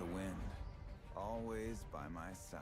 the wind, always by my side.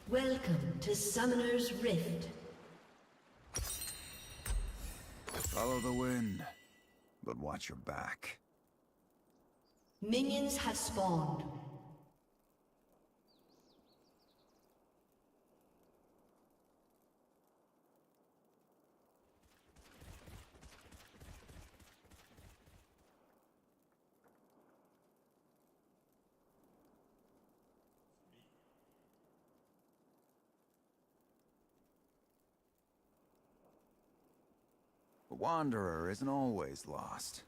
Welcome to Summoner's Rift. Follow the wind, but watch your back. Minions have spawned. The Wanderer isn't always lost.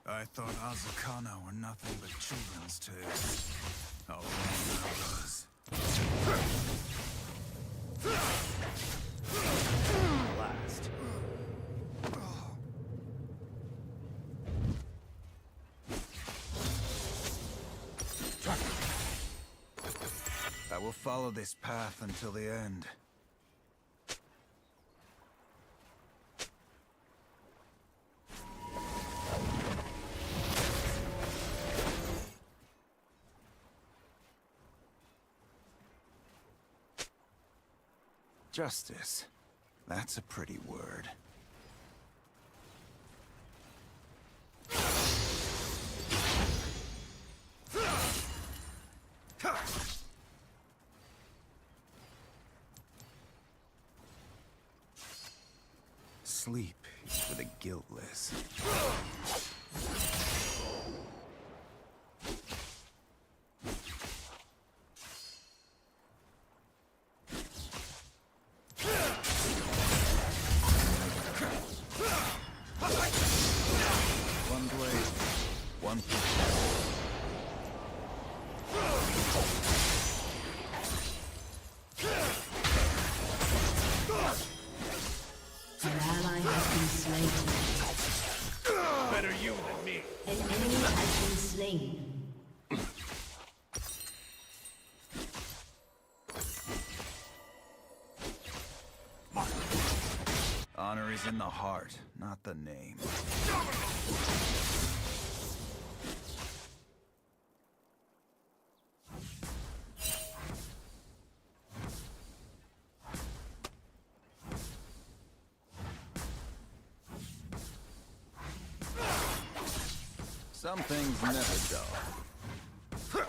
I thought Azakana were nothing but children's tales. How wrong I was. Last. I will follow this path until the end. Justice. That's a pretty word. Sleep is for the guiltless. One blade, one purpose. An ally has been slain. Better you than me. An enemy has been slain. Honor is in the heart, not the name. Some things never dull.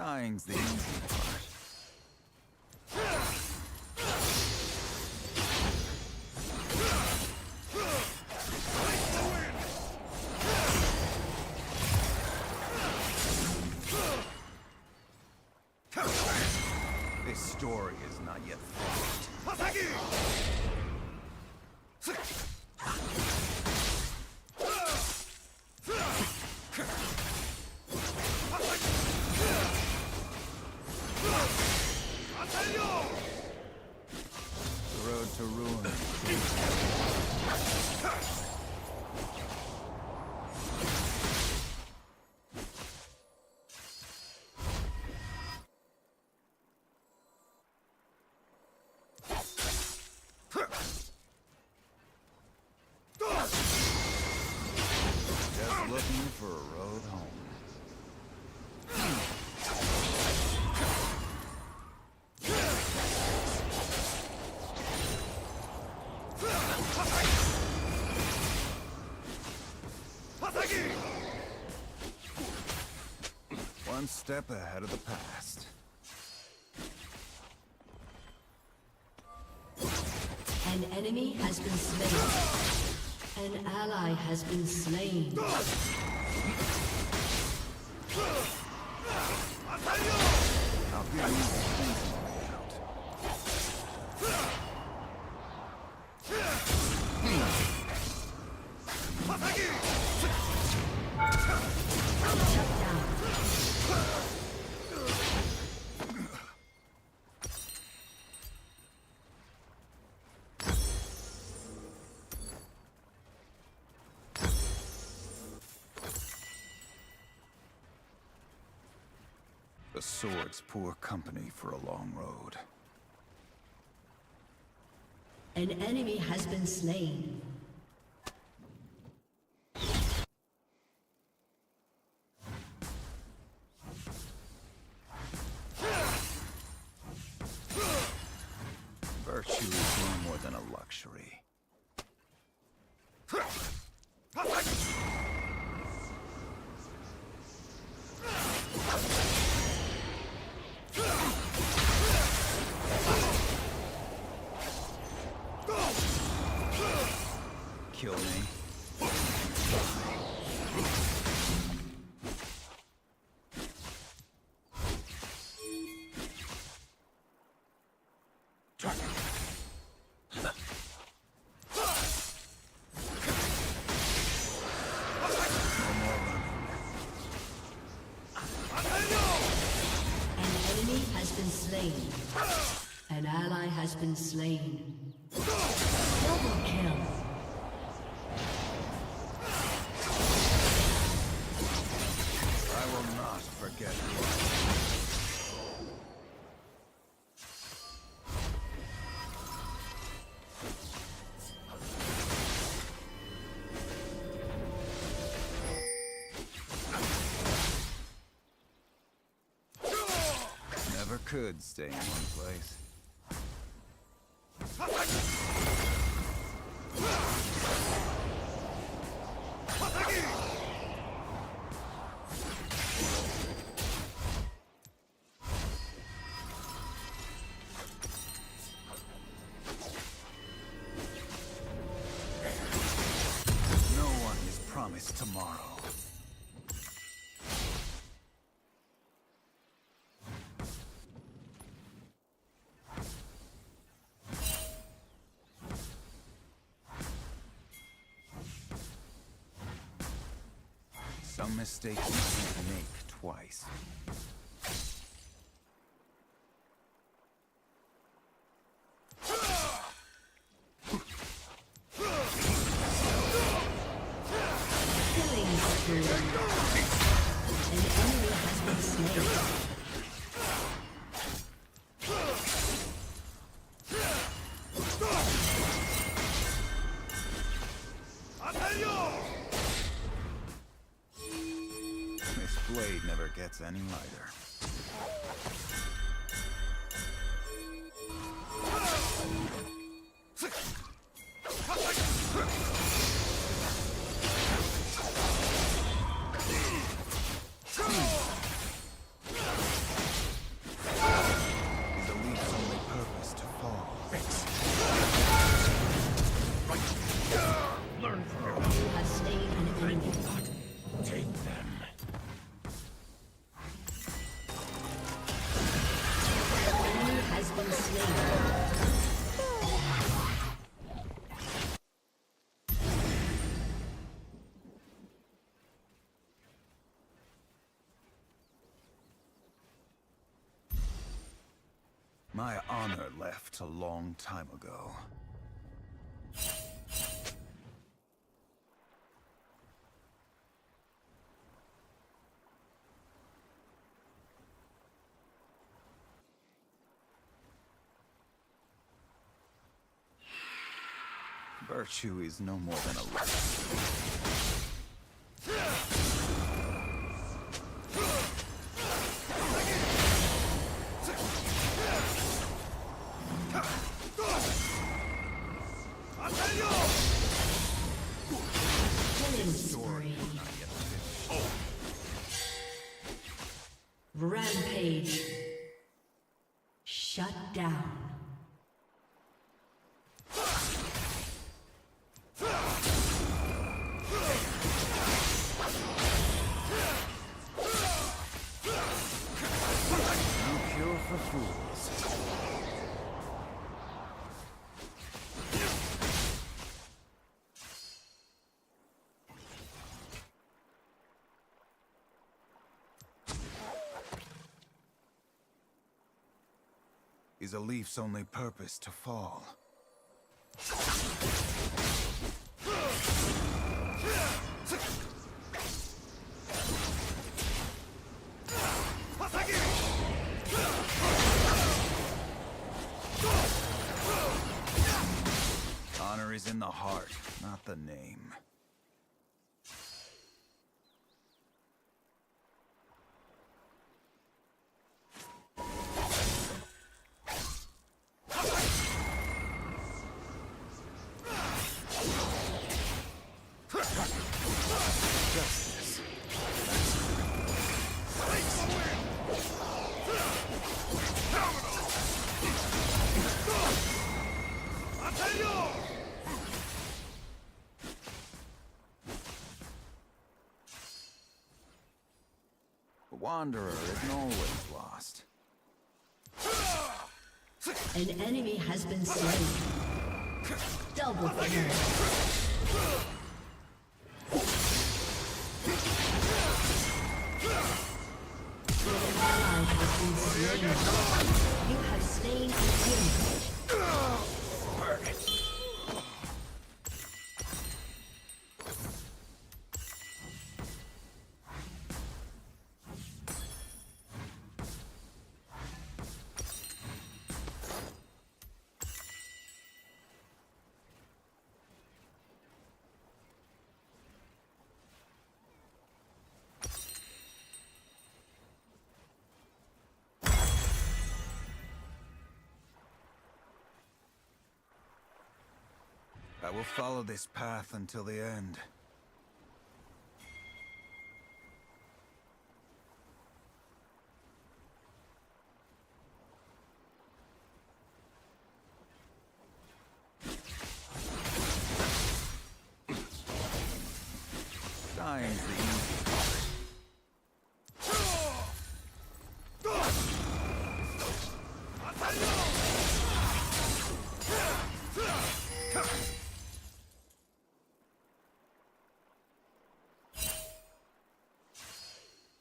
Dying's the easy part. This story is not yet finished. The road to ruin. Just looking for a road home. One step ahead of the past. An enemy has been slain. An ally has been slain. How good these things work out. Shut down. The sword's poor company for a long road. An enemy has been slain. Virtue is no more than a luxury. Kill me. Slain. An ally has been slain. Double kill. I will not forget you. Never could stay in one place. No one is promised tomorrow. Some mistakes you can't make twice. Killing spree. An enemy has been slain. This blade never gets any lighter. My honor left a long time ago. Virtue is no more than a lesson. Killing spree. Rampage. Shut down. No cure for fools. Is a leaf's only purpose to fall? Honor is in the heart, not the name. Justice. The wanderer isn't always lost. An enemy has been slain. Double kill. An ally has been slain. You have slain an enemy. I will follow this path until the end. Dying's the easy part.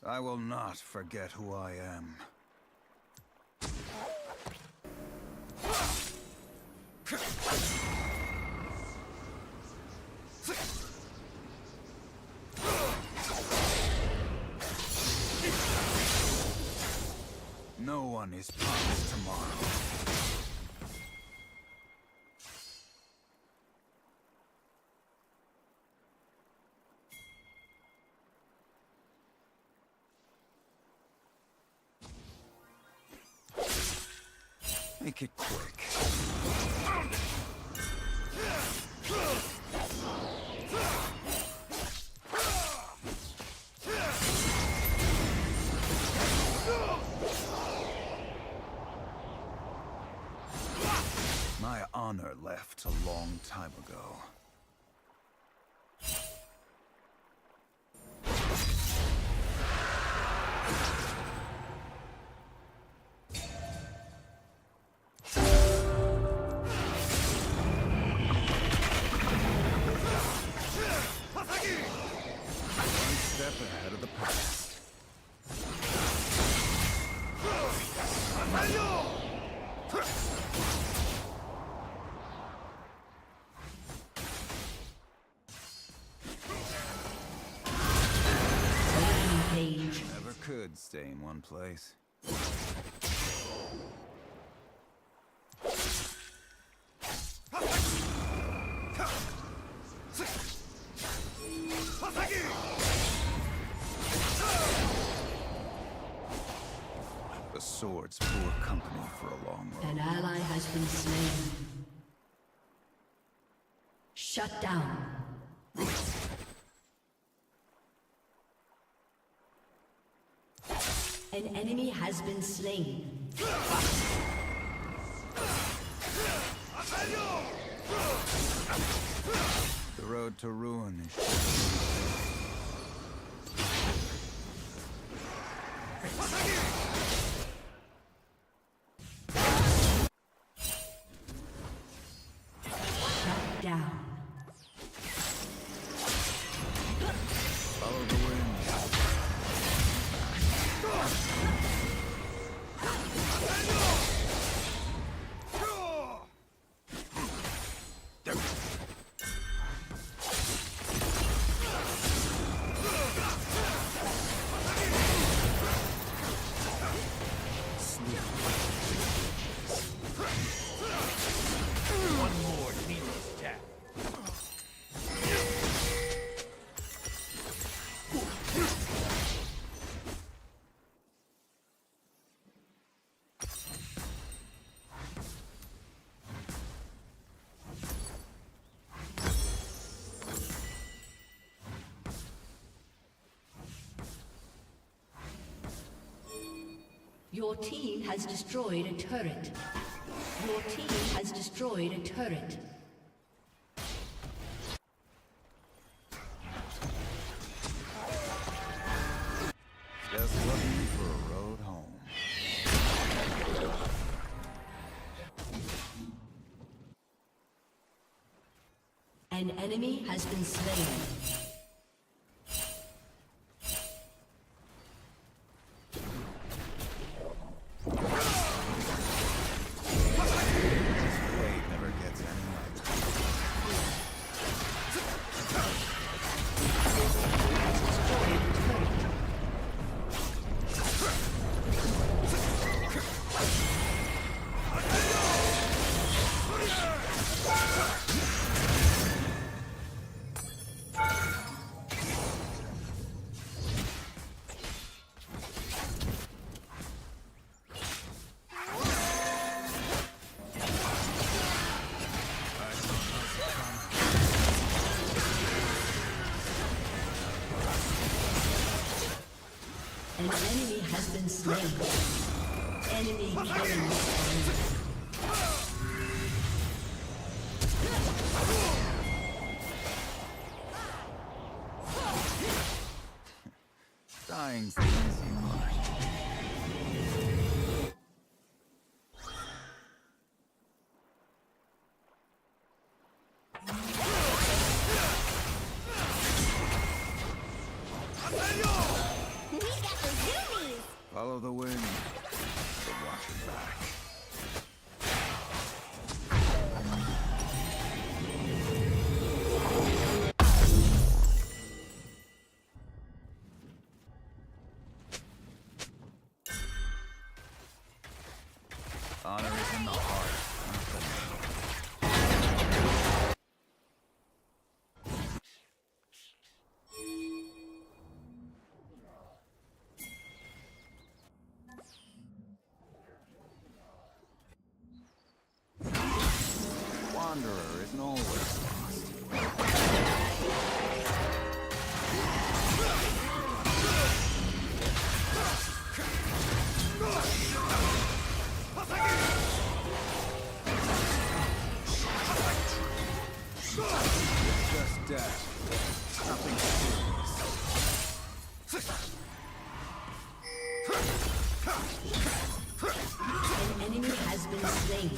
I will not forget who I am. No one is promised tomorrow. Make it quick. My honor left a long time ago. Step ahead of the past. stay in one place. The sword's poor company for a long road. An ally has been slain. Shut down. An enemy has been slain. The road to ruin is Shut down. follow the wind. Your team has destroyed a turret. Your team has destroyed a turret. Just looking for a road home. An enemy has been slain. Blade never gets any light. An enemy has been slain. Enemy killing. Dying's the easy part. Follow the wind, but watch your back. Honor is in the heart, not the middle. Wanderer isn't always lost. Just death. Nothing serious. An enemy has been slain.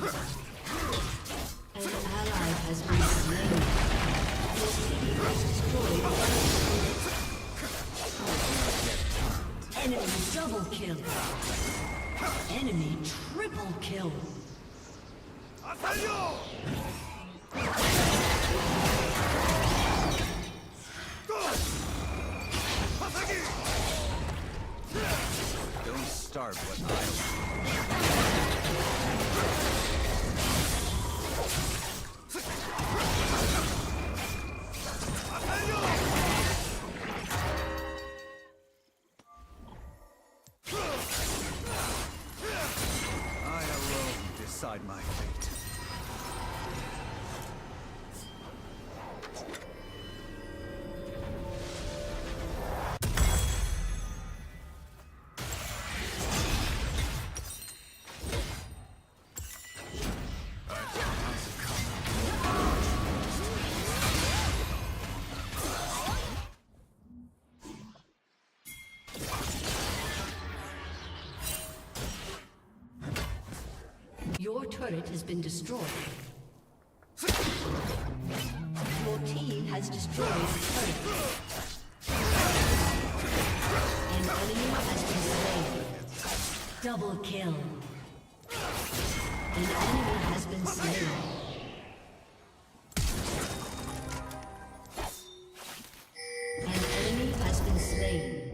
An ally has been slain. Your team has destroyed. Enemy double kill. Enemy triple kill. discard what I alone decide my fate. Your turret has been destroyed. Your team has destroyed a turret. An enemy has been slain. Double kill. An enemy has been slain. An enemy has been slain.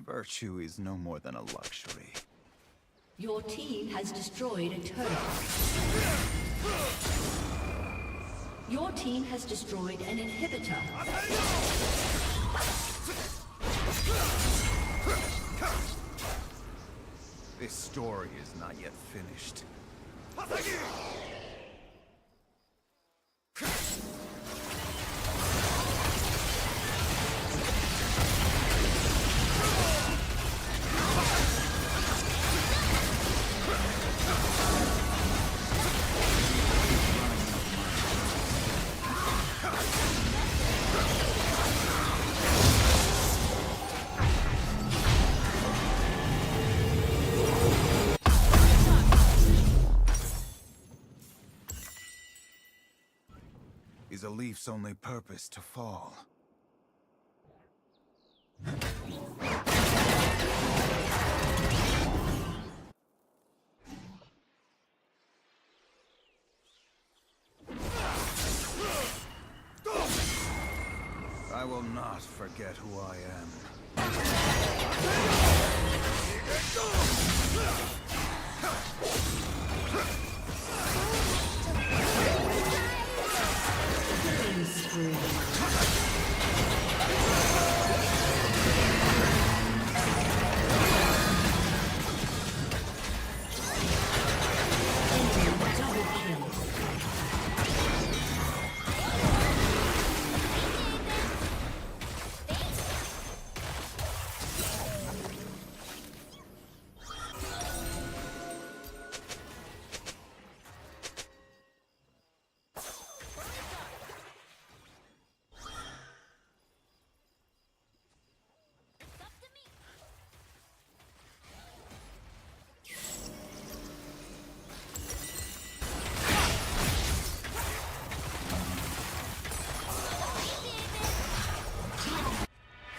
Virtue is no more than a luxury. Your team has destroyed a turret. Your team has destroyed an inhibitor. This story is not yet finished. Is a leaf's only purpose to fall? I will not forget who I am. Killing spree. Enemy double kill.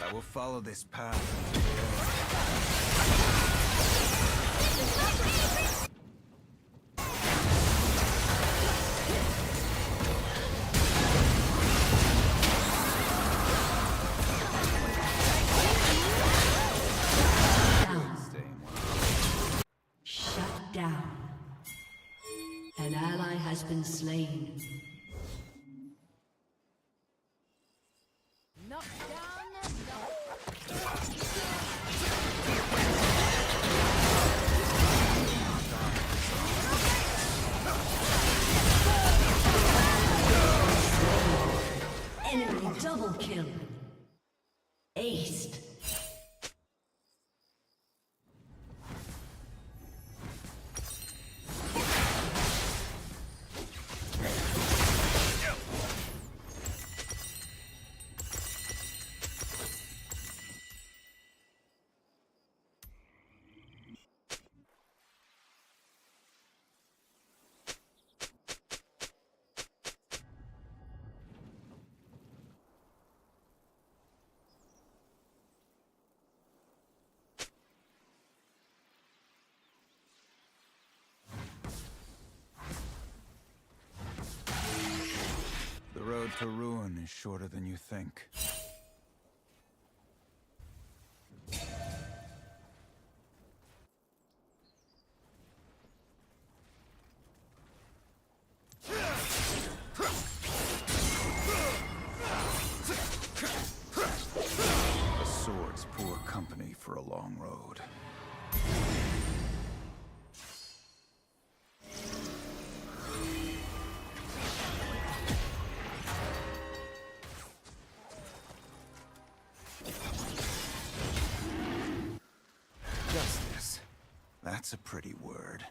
I will follow this path. Shut down. An ally has been slain. Knock down, Enemy double kill. Aced. The road to ruin is shorter than you think. a long road. Justice. That's a pretty word.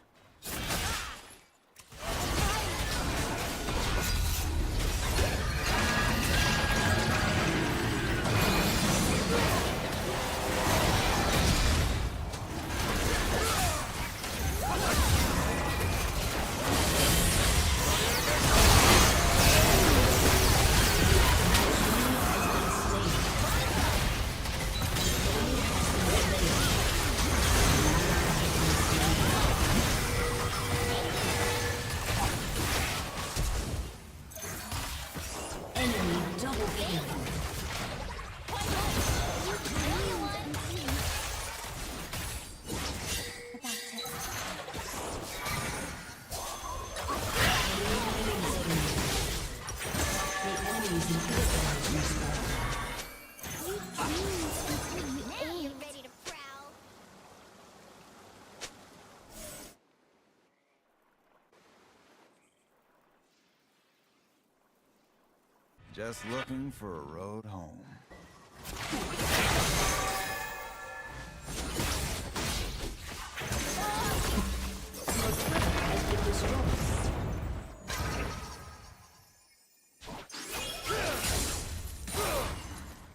Just looking for a road home.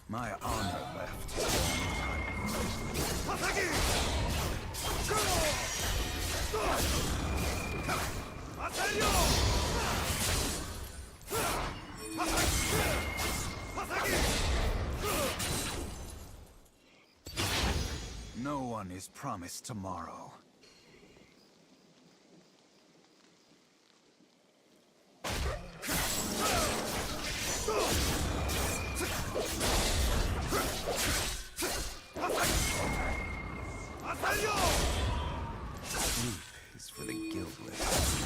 My honor left a long time No one is promised tomorrow. Sleep is for the guiltless.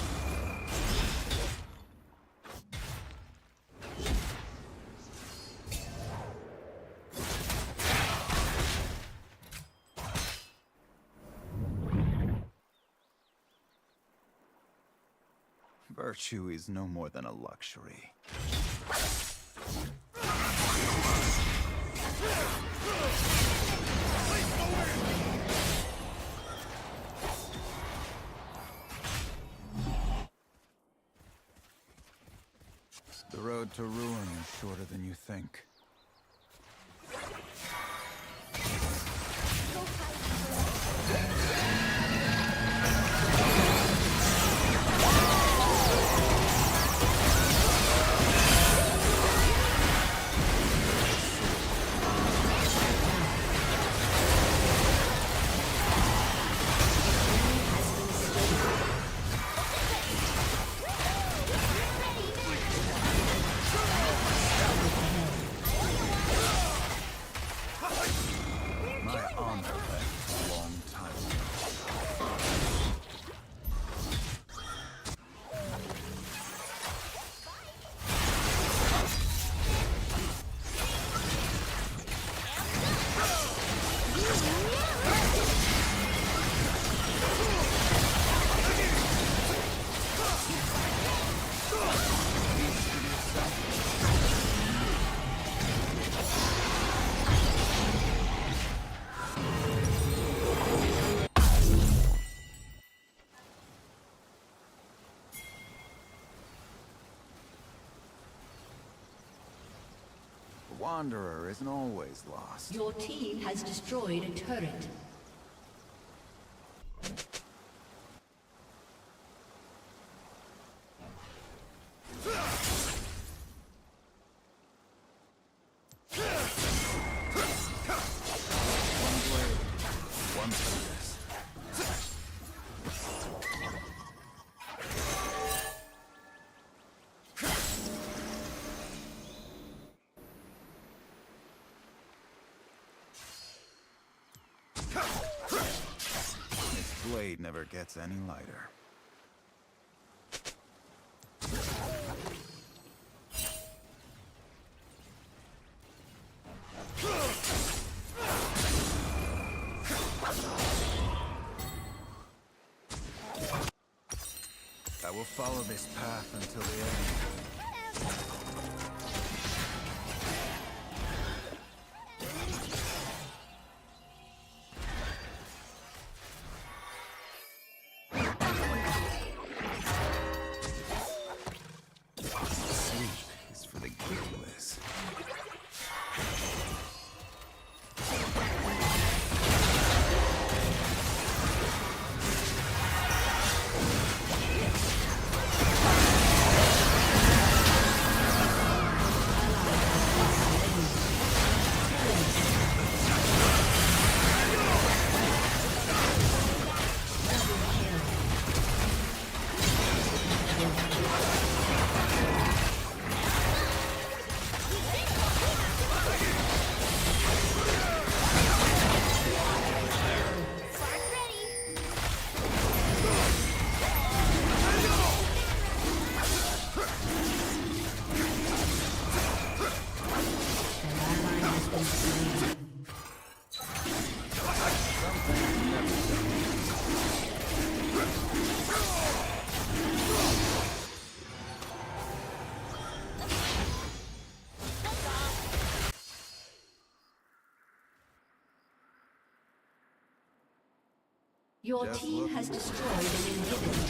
Virtue is no more than a luxury. The road to ruin is shorter than you think. The Wanderer isn't always lost. Your team has destroyed a turret. One blade, one focus. This blade never gets any lighter. I will follow this path until the end. Sleep is for the guiltless. Your team has destroyed an inhibitor.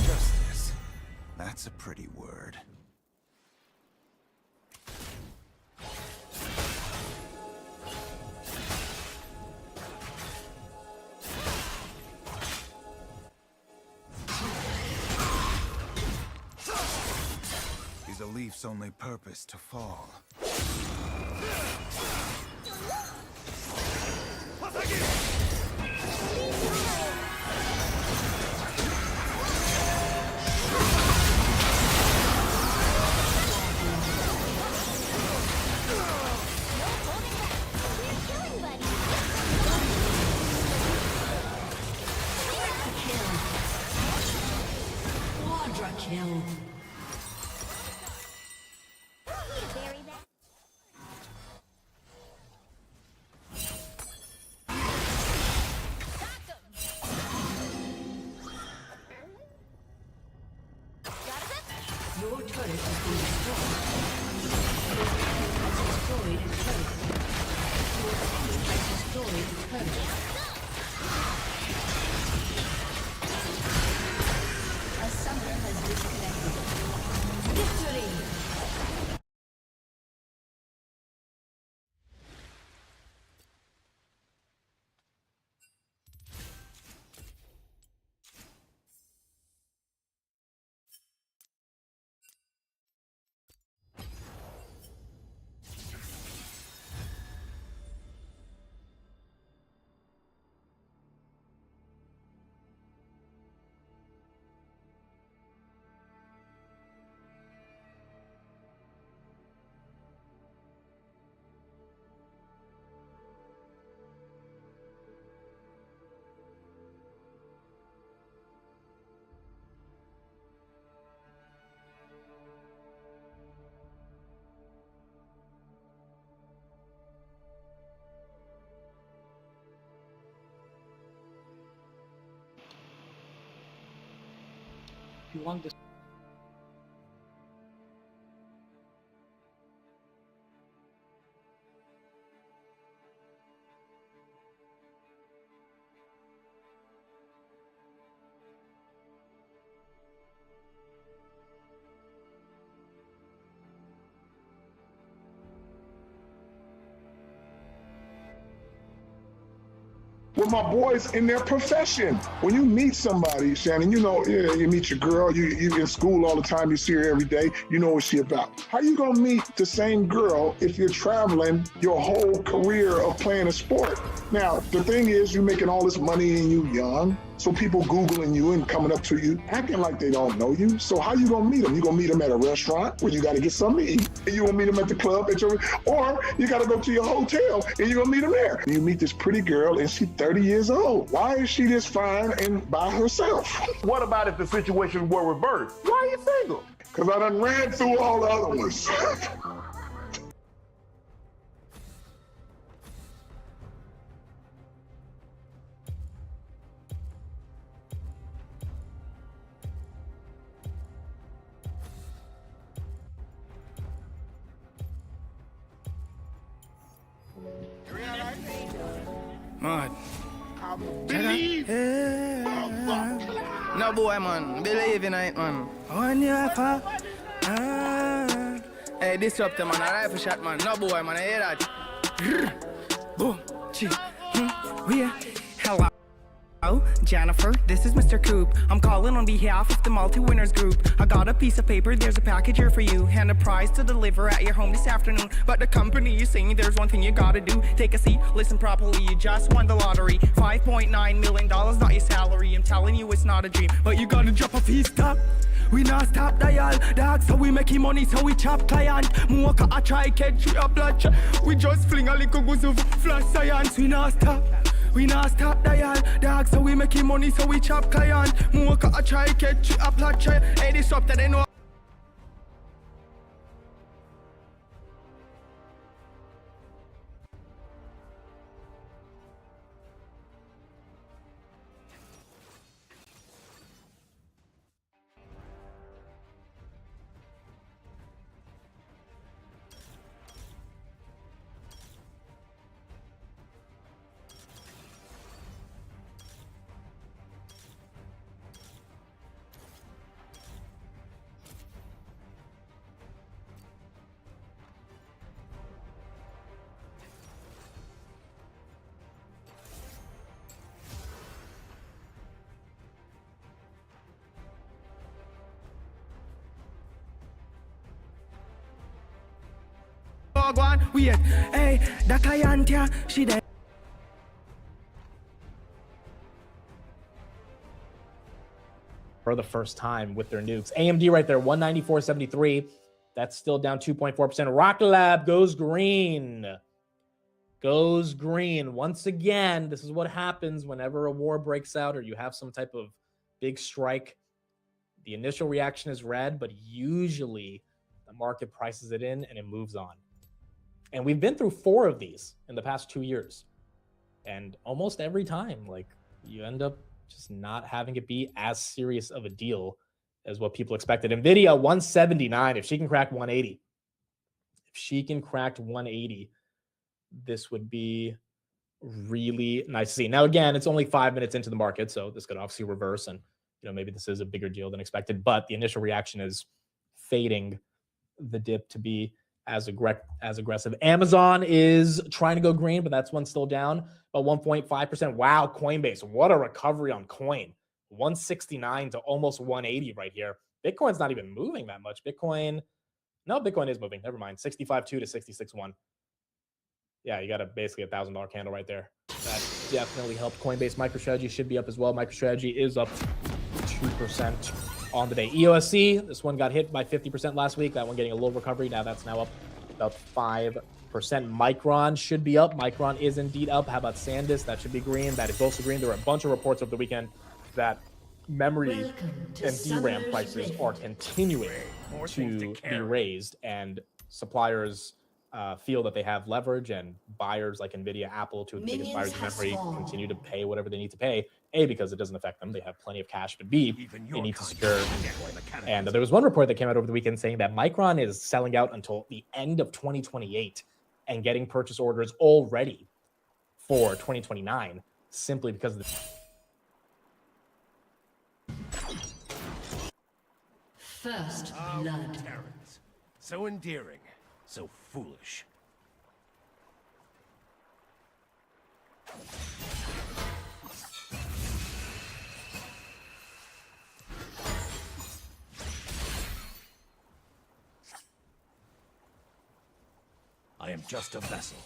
Justice. That's a pretty word. Is a leaf's only purpose to fall. Quadra kill. Your turret has been destroyed. Your team has destroyed a turret. Your team has destroyed a turret. A summoner has disconnected. Victory! If you want this. With my boys in their profession. When you meet somebody, Shannon, you know, yeah, you meet your girl, you in school all the time, you see her every day, you know what she about. How you gonna meet the same girl if you're traveling your whole career of playing a sport? Now, the thing is, you're making all this money and you young. So people Googling you and coming up to you, acting like they don't know you. So how you gonna meet them? You gonna meet them at a restaurant where you gotta get something to eat. You gonna meet them at the club or you gotta go to your hotel and you gonna meet them there. You meet this pretty girl and she's 30 years old. Why is she this fine and by herself? What about if the situation were reversed? Why are you single? Because I done ran through all the other ones. Mad. Believe. No boy, man. Believe in it, man. On your fa. Hey, disrupt man. A rifle shot, man. No boy, man. I hear that. Boom. Chi. We are. Hello. Hello, Jennifer, this is Mr. Coop. I'm calling on behalf of the multi-winners group. I got a piece of paper, there's a package here for you, and a prize to deliver at your home this afternoon. But the company is saying there's one thing you gotta do. Take a seat, listen properly, you just won the lottery. $5.9 million, not your salary. I'm telling you it's not a dream, but you gotta drop a fee stop. We not stop dial, dog, so we making money, so we chop client. Mocha, I try catch you a blood shot. We just fling a little goose of flash science. We not stop. We not stop dial, dog, so we making money, so we chop client. Mocha, I try catch you a blood shot. Hey, this up that they know. Wait, hey, the client here, she there. For the first time with their nukes. AMD right there, 194.73. That's still down 2.4%. Rocket Lab goes green. Goes green. Once again, this is what happens whenever a war breaks out or you have some type of big strike. The initial reaction is red, but usually the market prices it in and it moves on. And we've been through 4 of these in the past 2 years. And almost every time, like, you end up just not having it be as serious of a deal as what people expected. NVIDIA, 179. If she can crack 180, this would be really nice to see. Now, again, it's only 5 minutes into the market, so this could obviously reverse. And, maybe this is a bigger deal than expected. But the initial reaction is fading the dip to be as aggressive. Amazon is trying to go green, but that's one still down about 1.5%. Wow, Coinbase, what a recovery on coin. 169 to almost 180 right here. Bitcoin's not even moving that much. Bitcoin is moving. Never mind. 65.2 to 66.1. Yeah, you got basically $1,000 candle right there. That definitely helped. Coinbase MicroStrategy should be up as well. MicroStrategy is up 2% on the day. EOSC, this one got hit by 50% last week. That one getting a little recovery. Now that's now up about 5%. Micron should be up. Micron is indeed up. How about SanDisk? That should be green. That is also green. There were a bunch of reports over the weekend that memory and DRAM prices are continuing to be raised, and suppliers feel that they have leverage, and buyers like NVIDIA, Apple, two of the biggest buyers of memory, continue to pay whatever they need to pay. A, because it doesn't affect them. They have plenty of cash. But B, they need to secure. And there was one report that came out over the weekend saying that Micron is selling out until the end of 2028 and getting purchase orders already for 2029 simply because of the... First blood. So endearing, so foolish. I am just a vessel.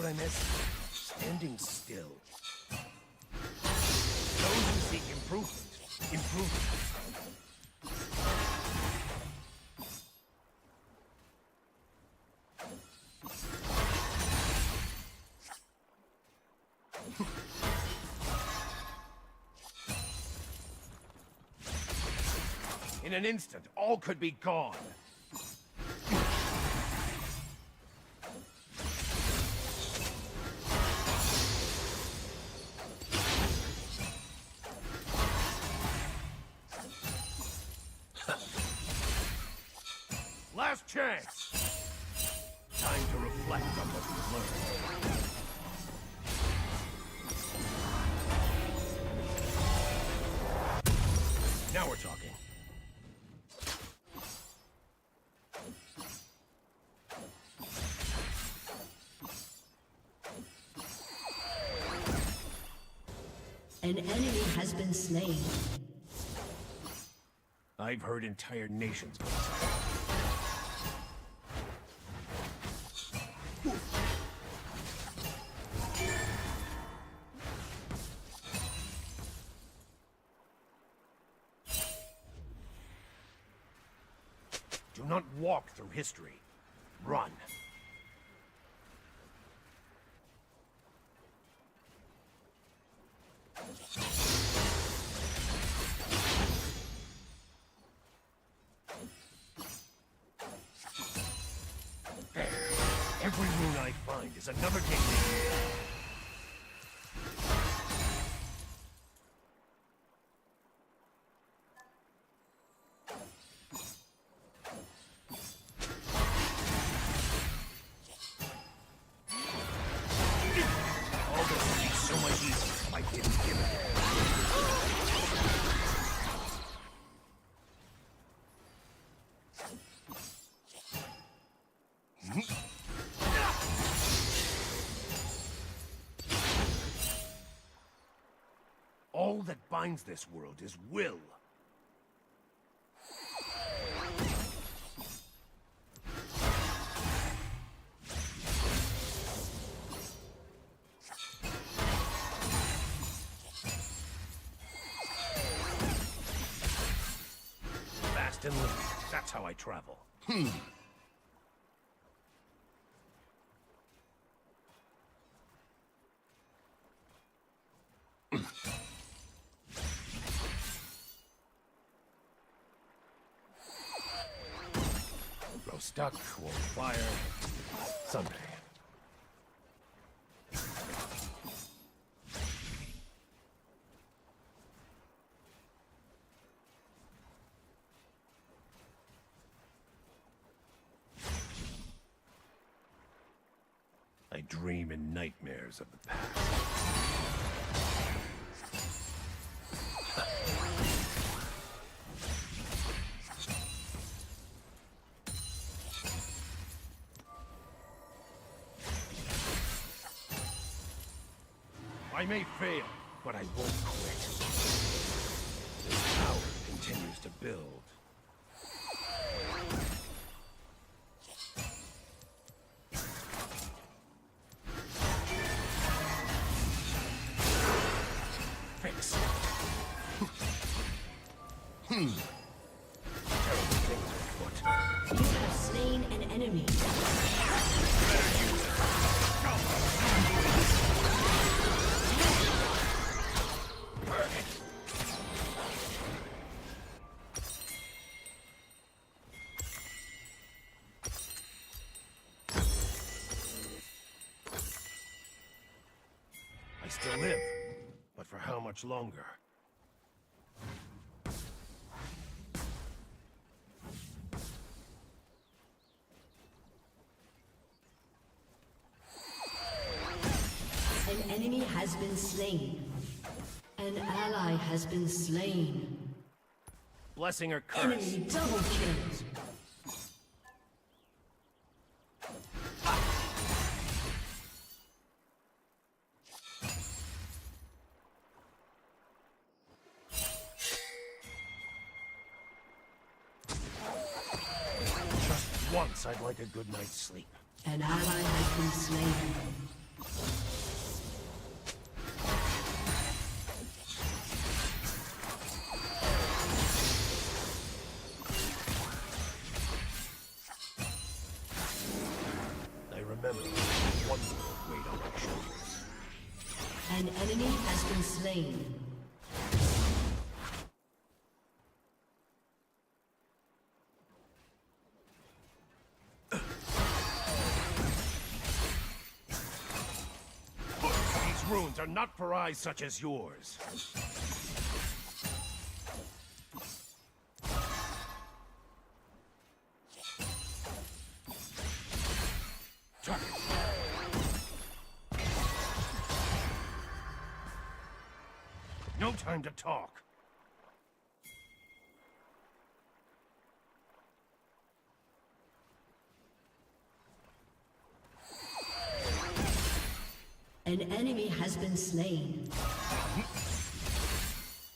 I miss? Standing still. Those who seek improvement, improvement. In an instant, all could be gone. Last chance! Time to reflect on what we've learned. Now we're talking. An enemy has been slain. I've heard entire nations go Do not walk through history. Run. There. Every rune I find is another gateway. All this would be so much easier if I didn't give it. All that binds this world is will. Fast and loose. That's how I travel. Grow stuck, won't fire. Someday. I dream in nightmares of the past. I may fail, but I won't quit. This power continues to build. Fix it. Terrible things are afoot. You have slain an enemy. I still live, but for how much longer? An enemy has been slain. An ally has been slain. Blessing or curse? Enemy double kill. Just once I'd like a good night's sleep. An ally has been slain. remember, one more weight on my shoulders. An enemy has been slain. These runes are not for eyes such as yours. No time to talk. An enemy has been slain.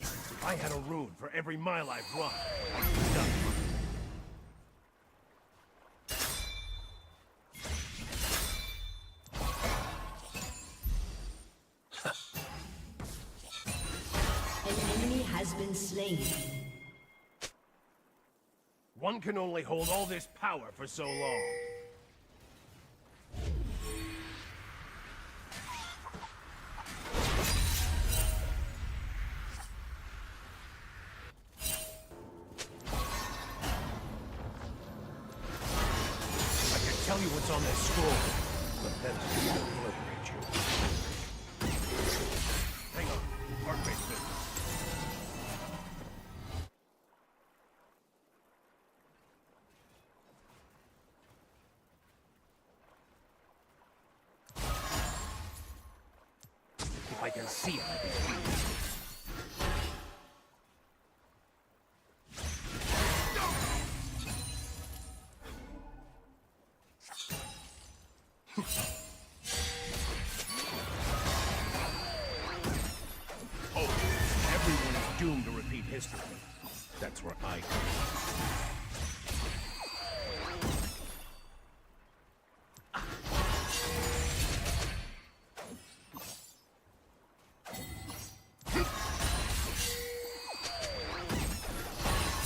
If I had a rune for every mile I've run, I'd be done. An enemy has been slain. One can only hold all this power for so long. I can tell you what's on this scroll, but then I will obliterate you. Hang on, heart rate business. If I can see it, I can feel it. Oh, everyone is doomed to repeat history. That's where I come.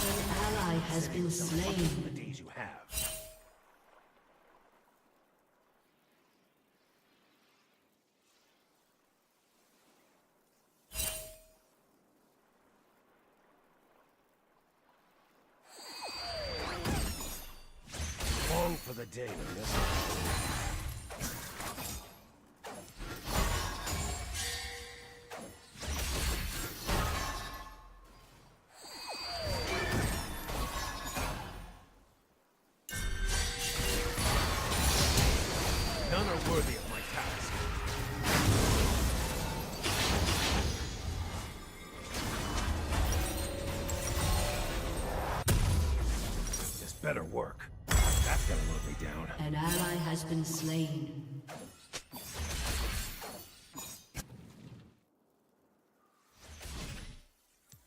An ally has been The slain. days you have. Long for the day when this. None are worthy of my task. This better work. That's gonna load me down. An ally has been slain.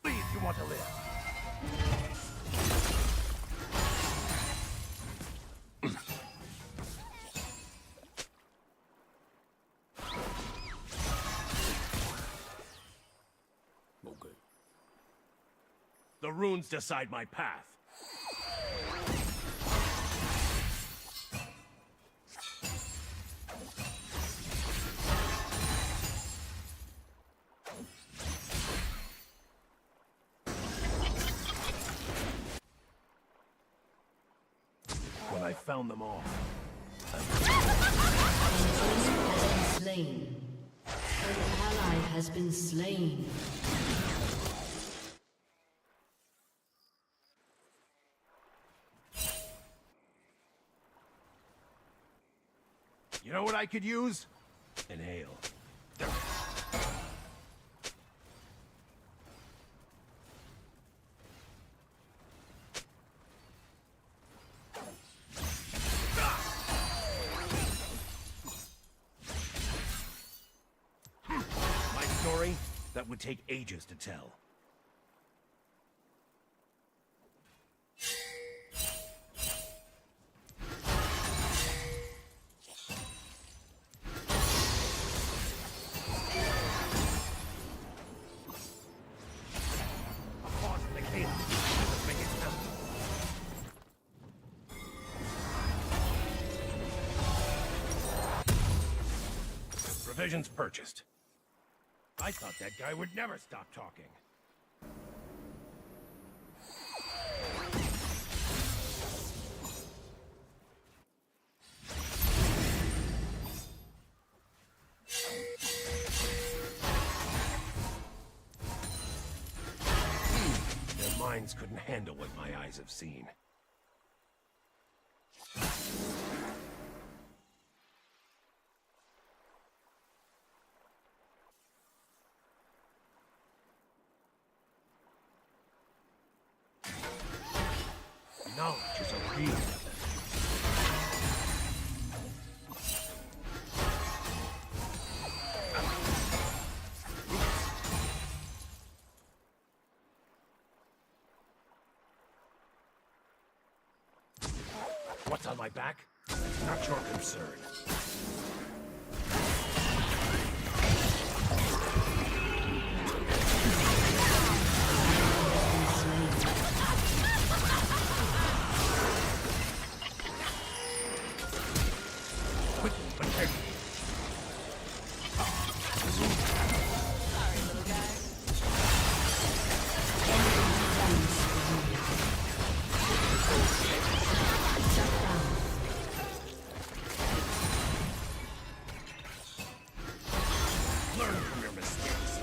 Please, you want to live. Okay. The runes decide my path. When I found them all, An enemy has been slain. An ally has been slain. you know what I could use? An ale. My story? That would take ages to tell. A pause in the chaos. Let's make it count. Provisions purchased. I thought that guy would never stop talking. Their minds couldn't handle what my eyes have seen. Knowledge is a real weapon. What's on my back? Not your concern. Quickly, but carefully. Learn from your mistakes.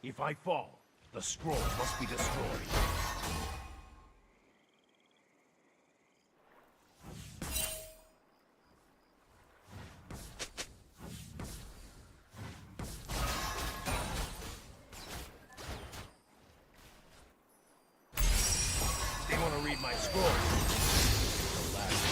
If I fall, the scroll must be destroyed. They want to read my scroll. The last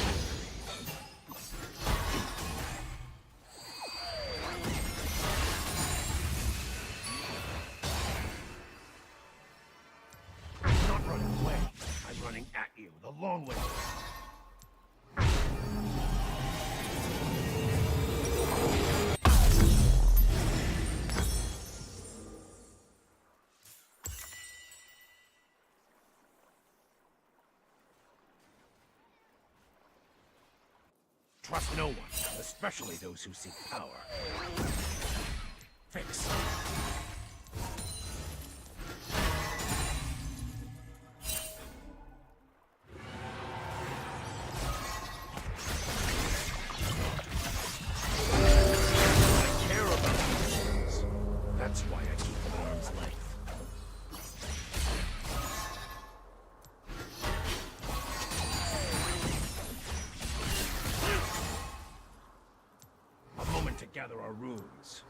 I'm not running away. I'm running at you, the long way. Trust no one, especially those who seek power. Fix. I care about these things. That's why I keep them at arm's length. A moment to gather our runes.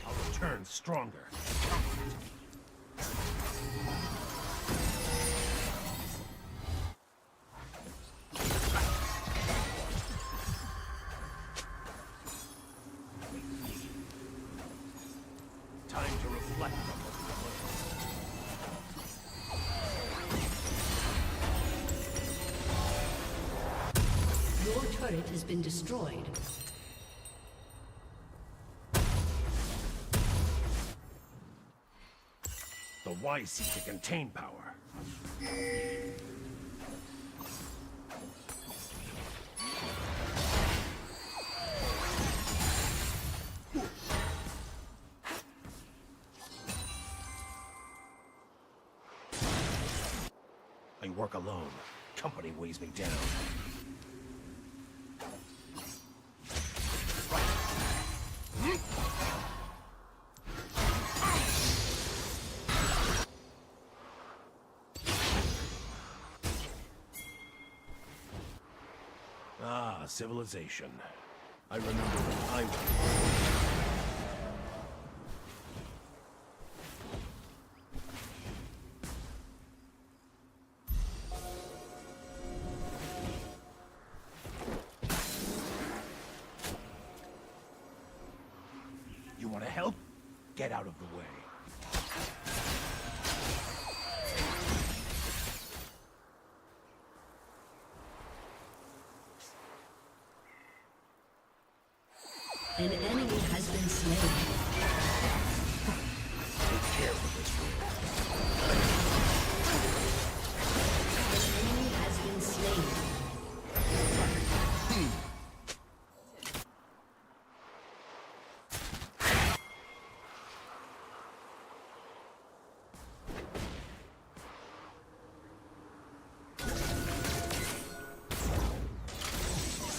I'll return stronger. Time to reflect on what we've learned. Your turret has been destroyed. The wise seek to contain power. I work alone. Company weighs me down. Ah, civilization. I remember when I was. You want to help? Get out of the way. An enemy has been slain. Take care of this world. An enemy has been slain.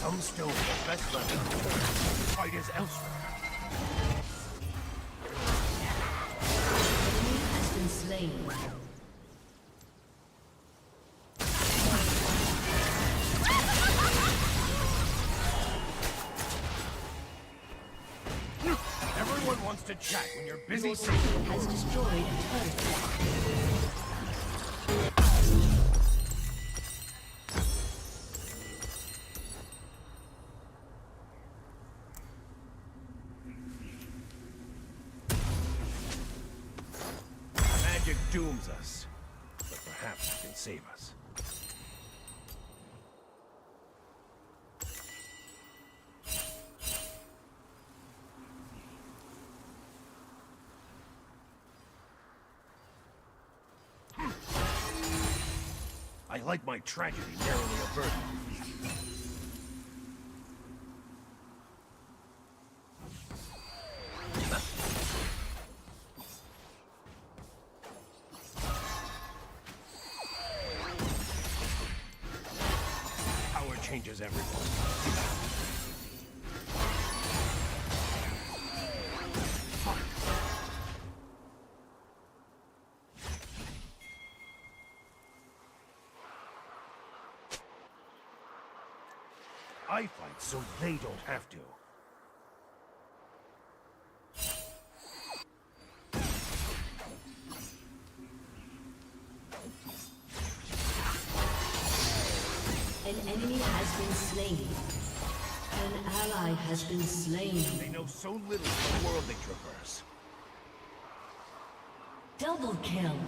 Some stones are best left alone. Fight is elsewhere. Enemy has been slain. Everyone wants to chat when you're busy Your saving. team has destroyed a turret. Magic dooms us, but perhaps it can save us. I like my tragedy narrowly averted. Power changes everything. I fight so they don't have to. An enemy has been slain. An ally has been slain. They know so little of the world they traverse. Double kill.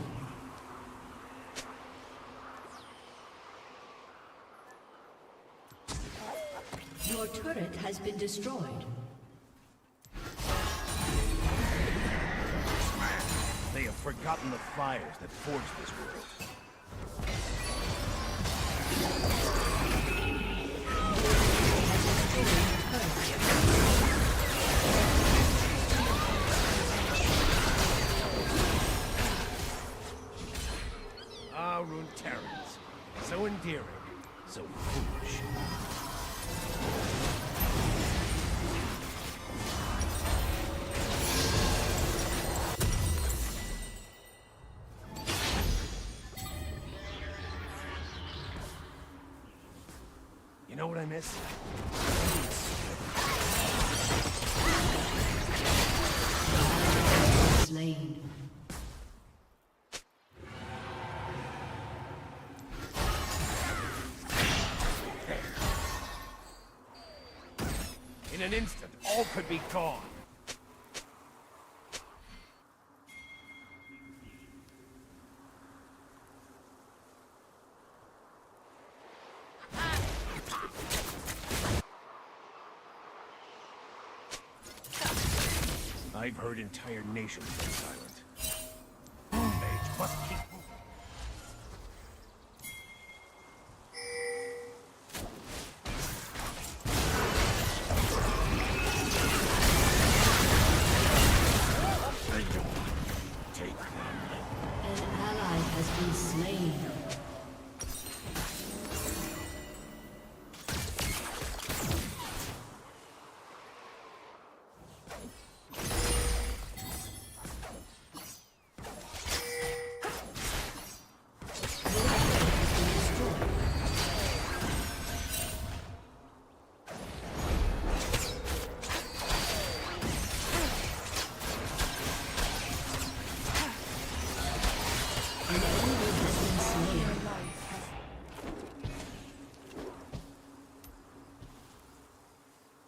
Your turret has been destroyed. They have forgotten the fires that forged this world. Ah, Rune Terrans. So endearing, so foolish. You know what I miss? Slain. In an instant, all could be gone. I've heard entire nations go silent. Mage must keep moving. Take them. An ally has been slain.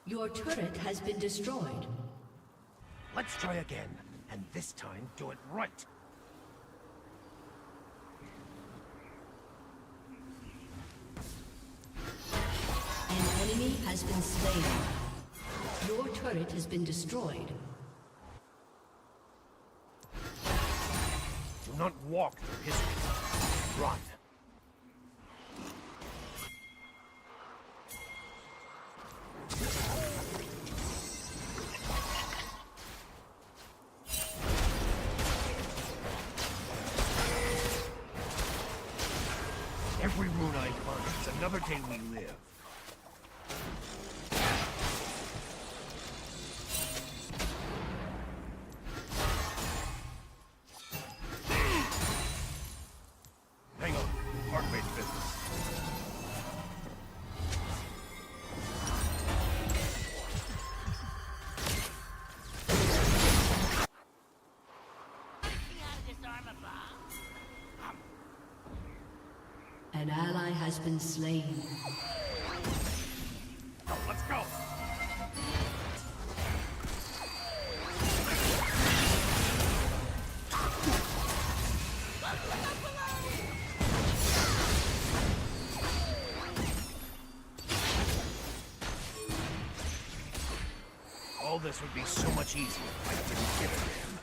Your turret has been destroyed. Let's try again, and this time do it right. An enemy has been slain. Your turret has been destroyed. Do not walk through history. Run. Every rune I find is another day we live. Hang on. Heart rate business. An ally has been slain. Let's go. All this would be so much easier if I didn't give a damn.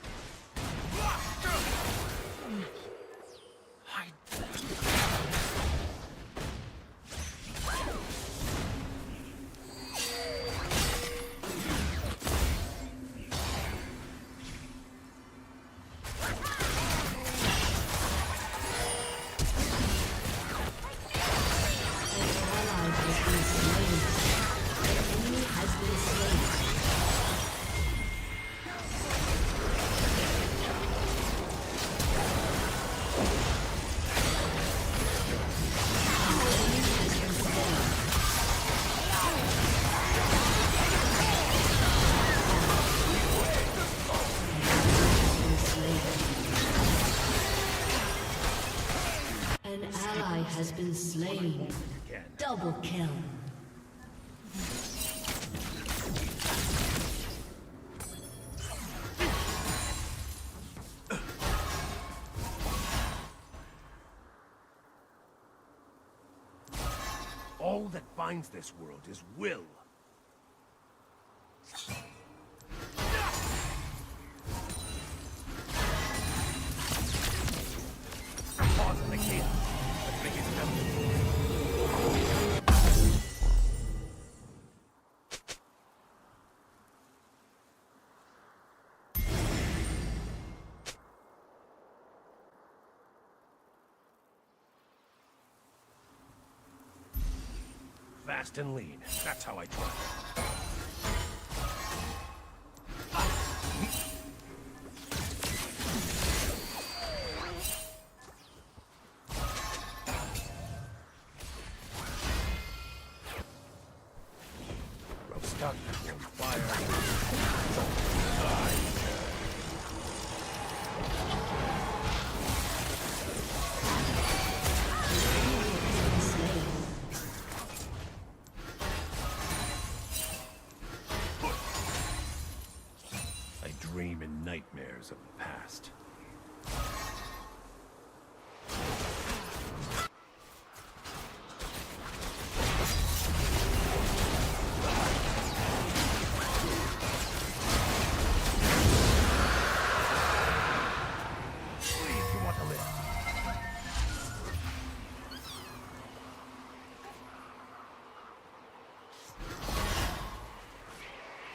An ally has been slain. Double kill. All that binds this world is will. Pause in the kid. Let's make it done. Fast and lean. That's how I try. Roast up, on fire. I dream in nightmares of the past. Please, you want to live.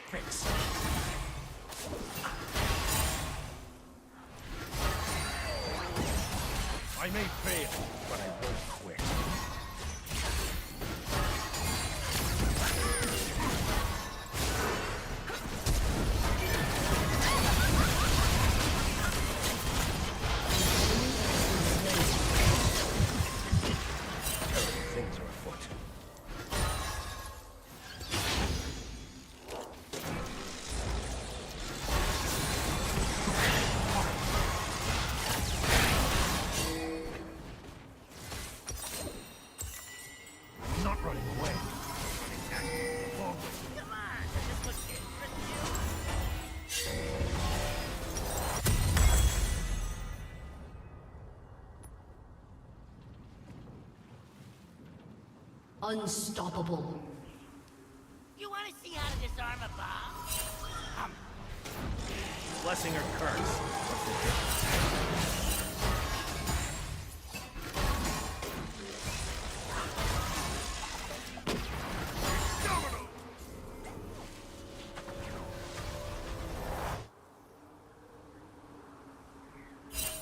Fix. I may fail, but I won't quit. Terrible things are afoot. I'm not running away. Come on, this looks Unstoppable. You wanna I see how to disarm a bomb? Blessing or curse? What's the difference?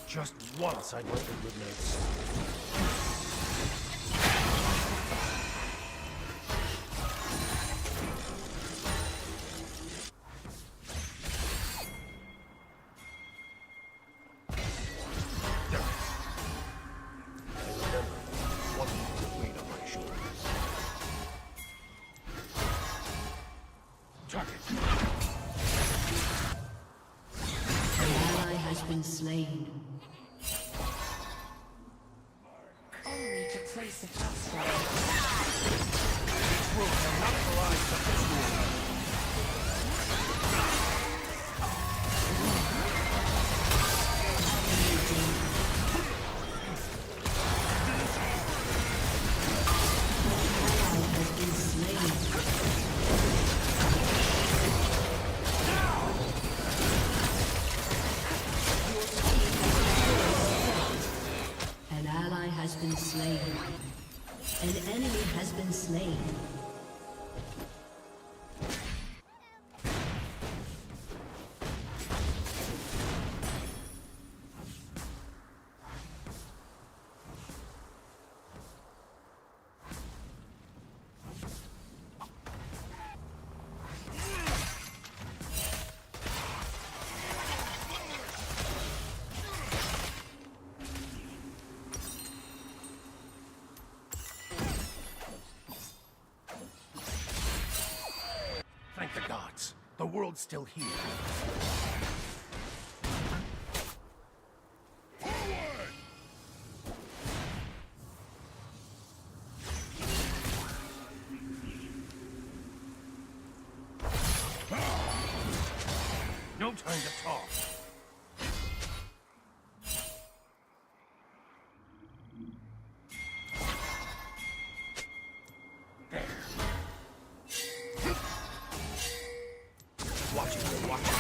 Just once I'd like a good night's sleep. Been slain. Only to place a touchdown. This world cannot rely such a tool. Has been slain. An ally has been slain. An enemy has been slain. Thank the gods. The world's still here. No time to talk. There. Watching you, watching.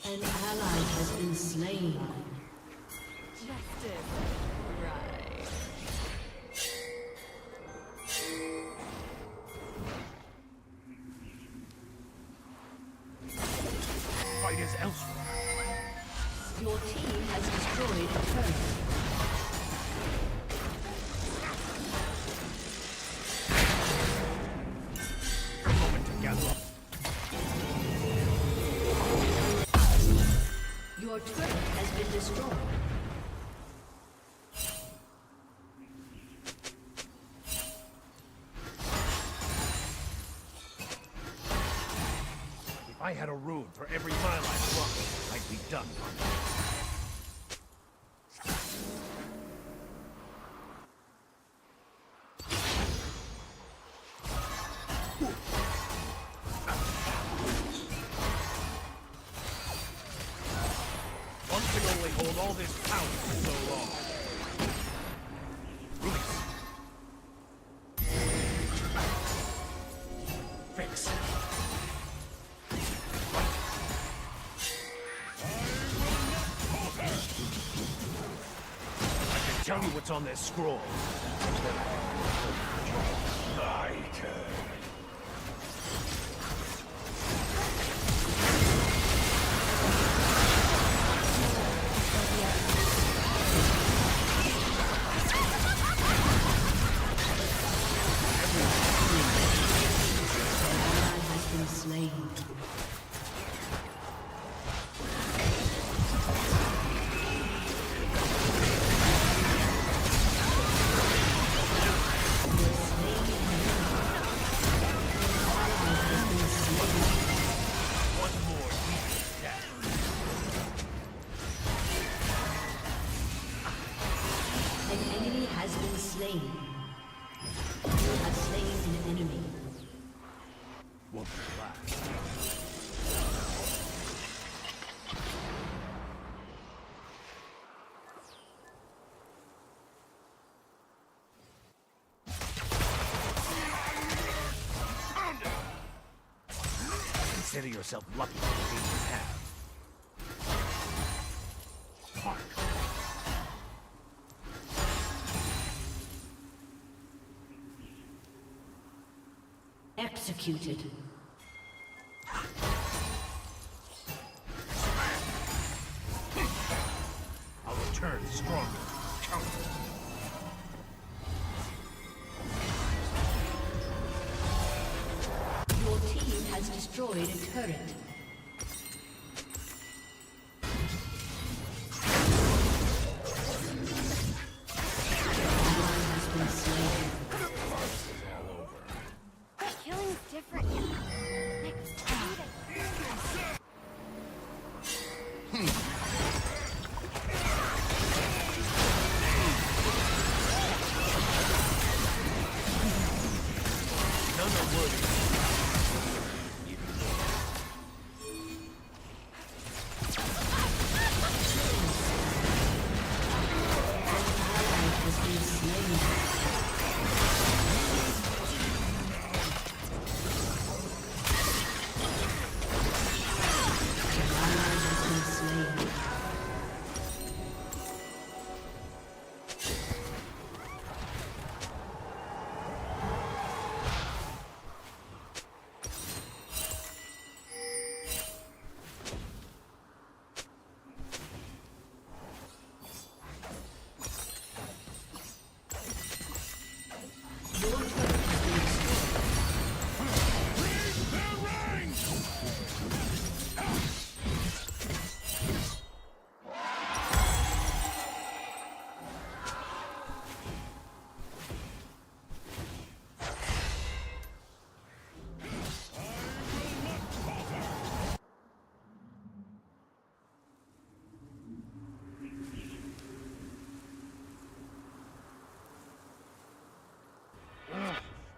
An ally has been slain. Justice. Right. Fight is elsewhere. Your team has destroyed a turret. A moment to gather up. Your turret has been destroyed. If I had a rune for every mile I've run, I'd be done. One can only hold all this power for so long. Release. Fix. I can tell you what's on this scroll. My turn. Ally has been slain. Your Consider yourself lucky to be you have. Hark. Executed. I'll return stronger. Counter. Your team has destroyed a turret. Killing's different. Like, None are worthy.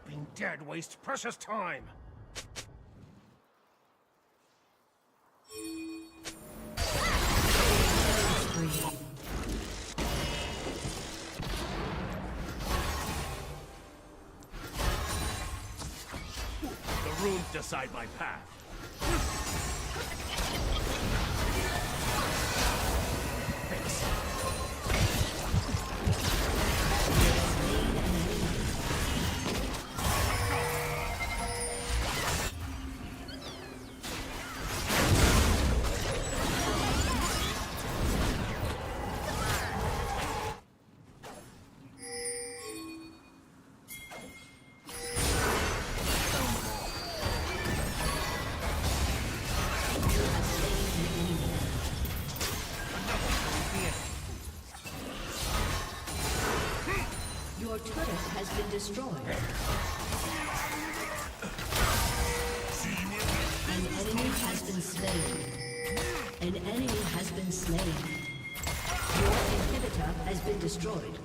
Being dead wastes precious time. The runes decide my path. Your turret has been destroyed. An enemy has been slain. An enemy has been slain. Your inhibitor has been destroyed.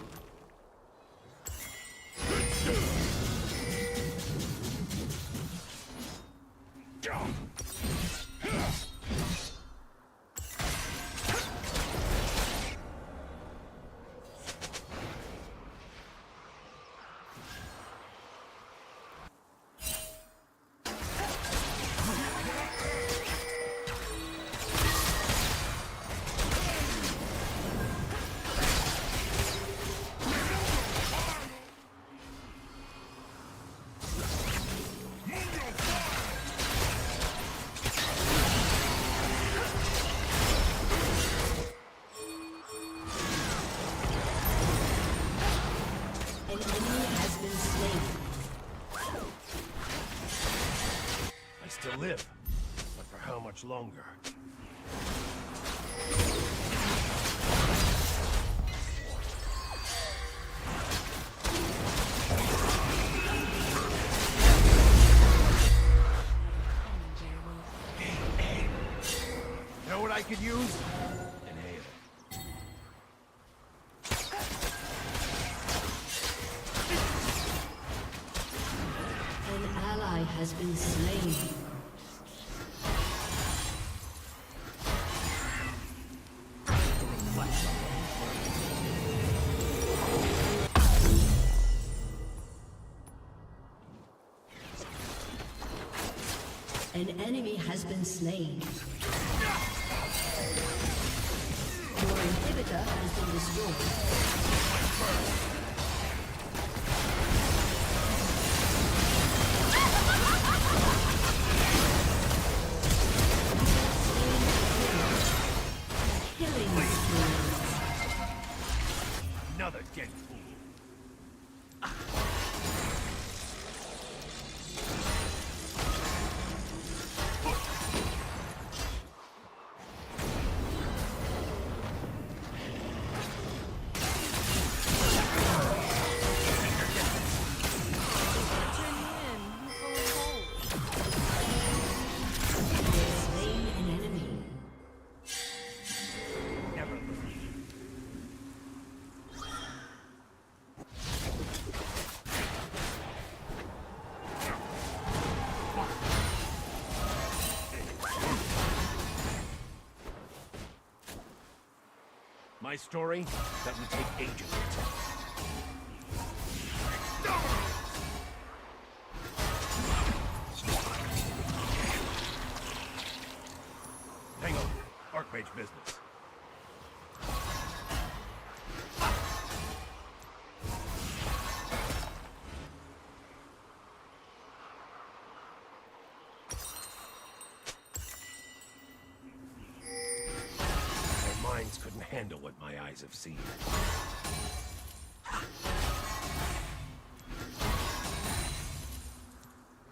To live, but for how much longer? Know what I could use? Inhale. An ally has been slain. An enemy has been slain. Your inhibitor has been destroyed. Killing spree. Another dead fool. Slain an enemy. Never leave. My story? That would take ages to tell. Hang on. Archmage business. Their minds couldn't handle what my eyes have seen.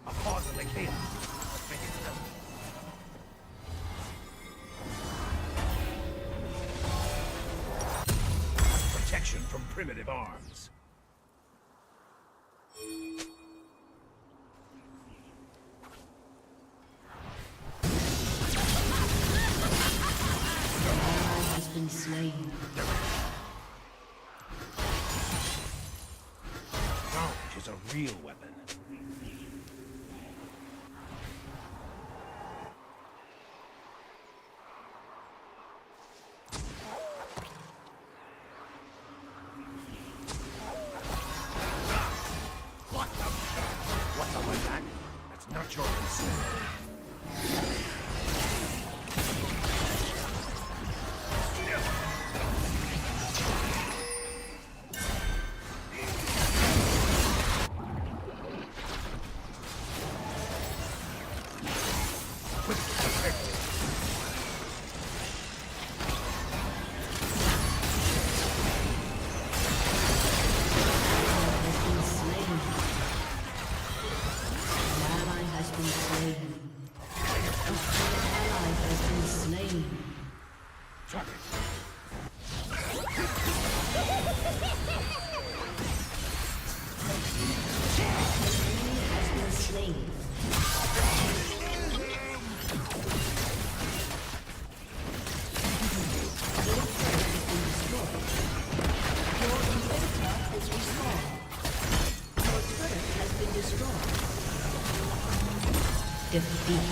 A pause in the chaos. Let's make it simple. Protection from primitive arms. Has been slain. Knowledge is a real weapon. What's up with that? That's not your concern. Has been slain. An ally has been slain. An ally has been slain. Enemy has been slain. Your turret has been destroyed. Your inhibitor is respawned. Your turret has been destroyed. Defeat.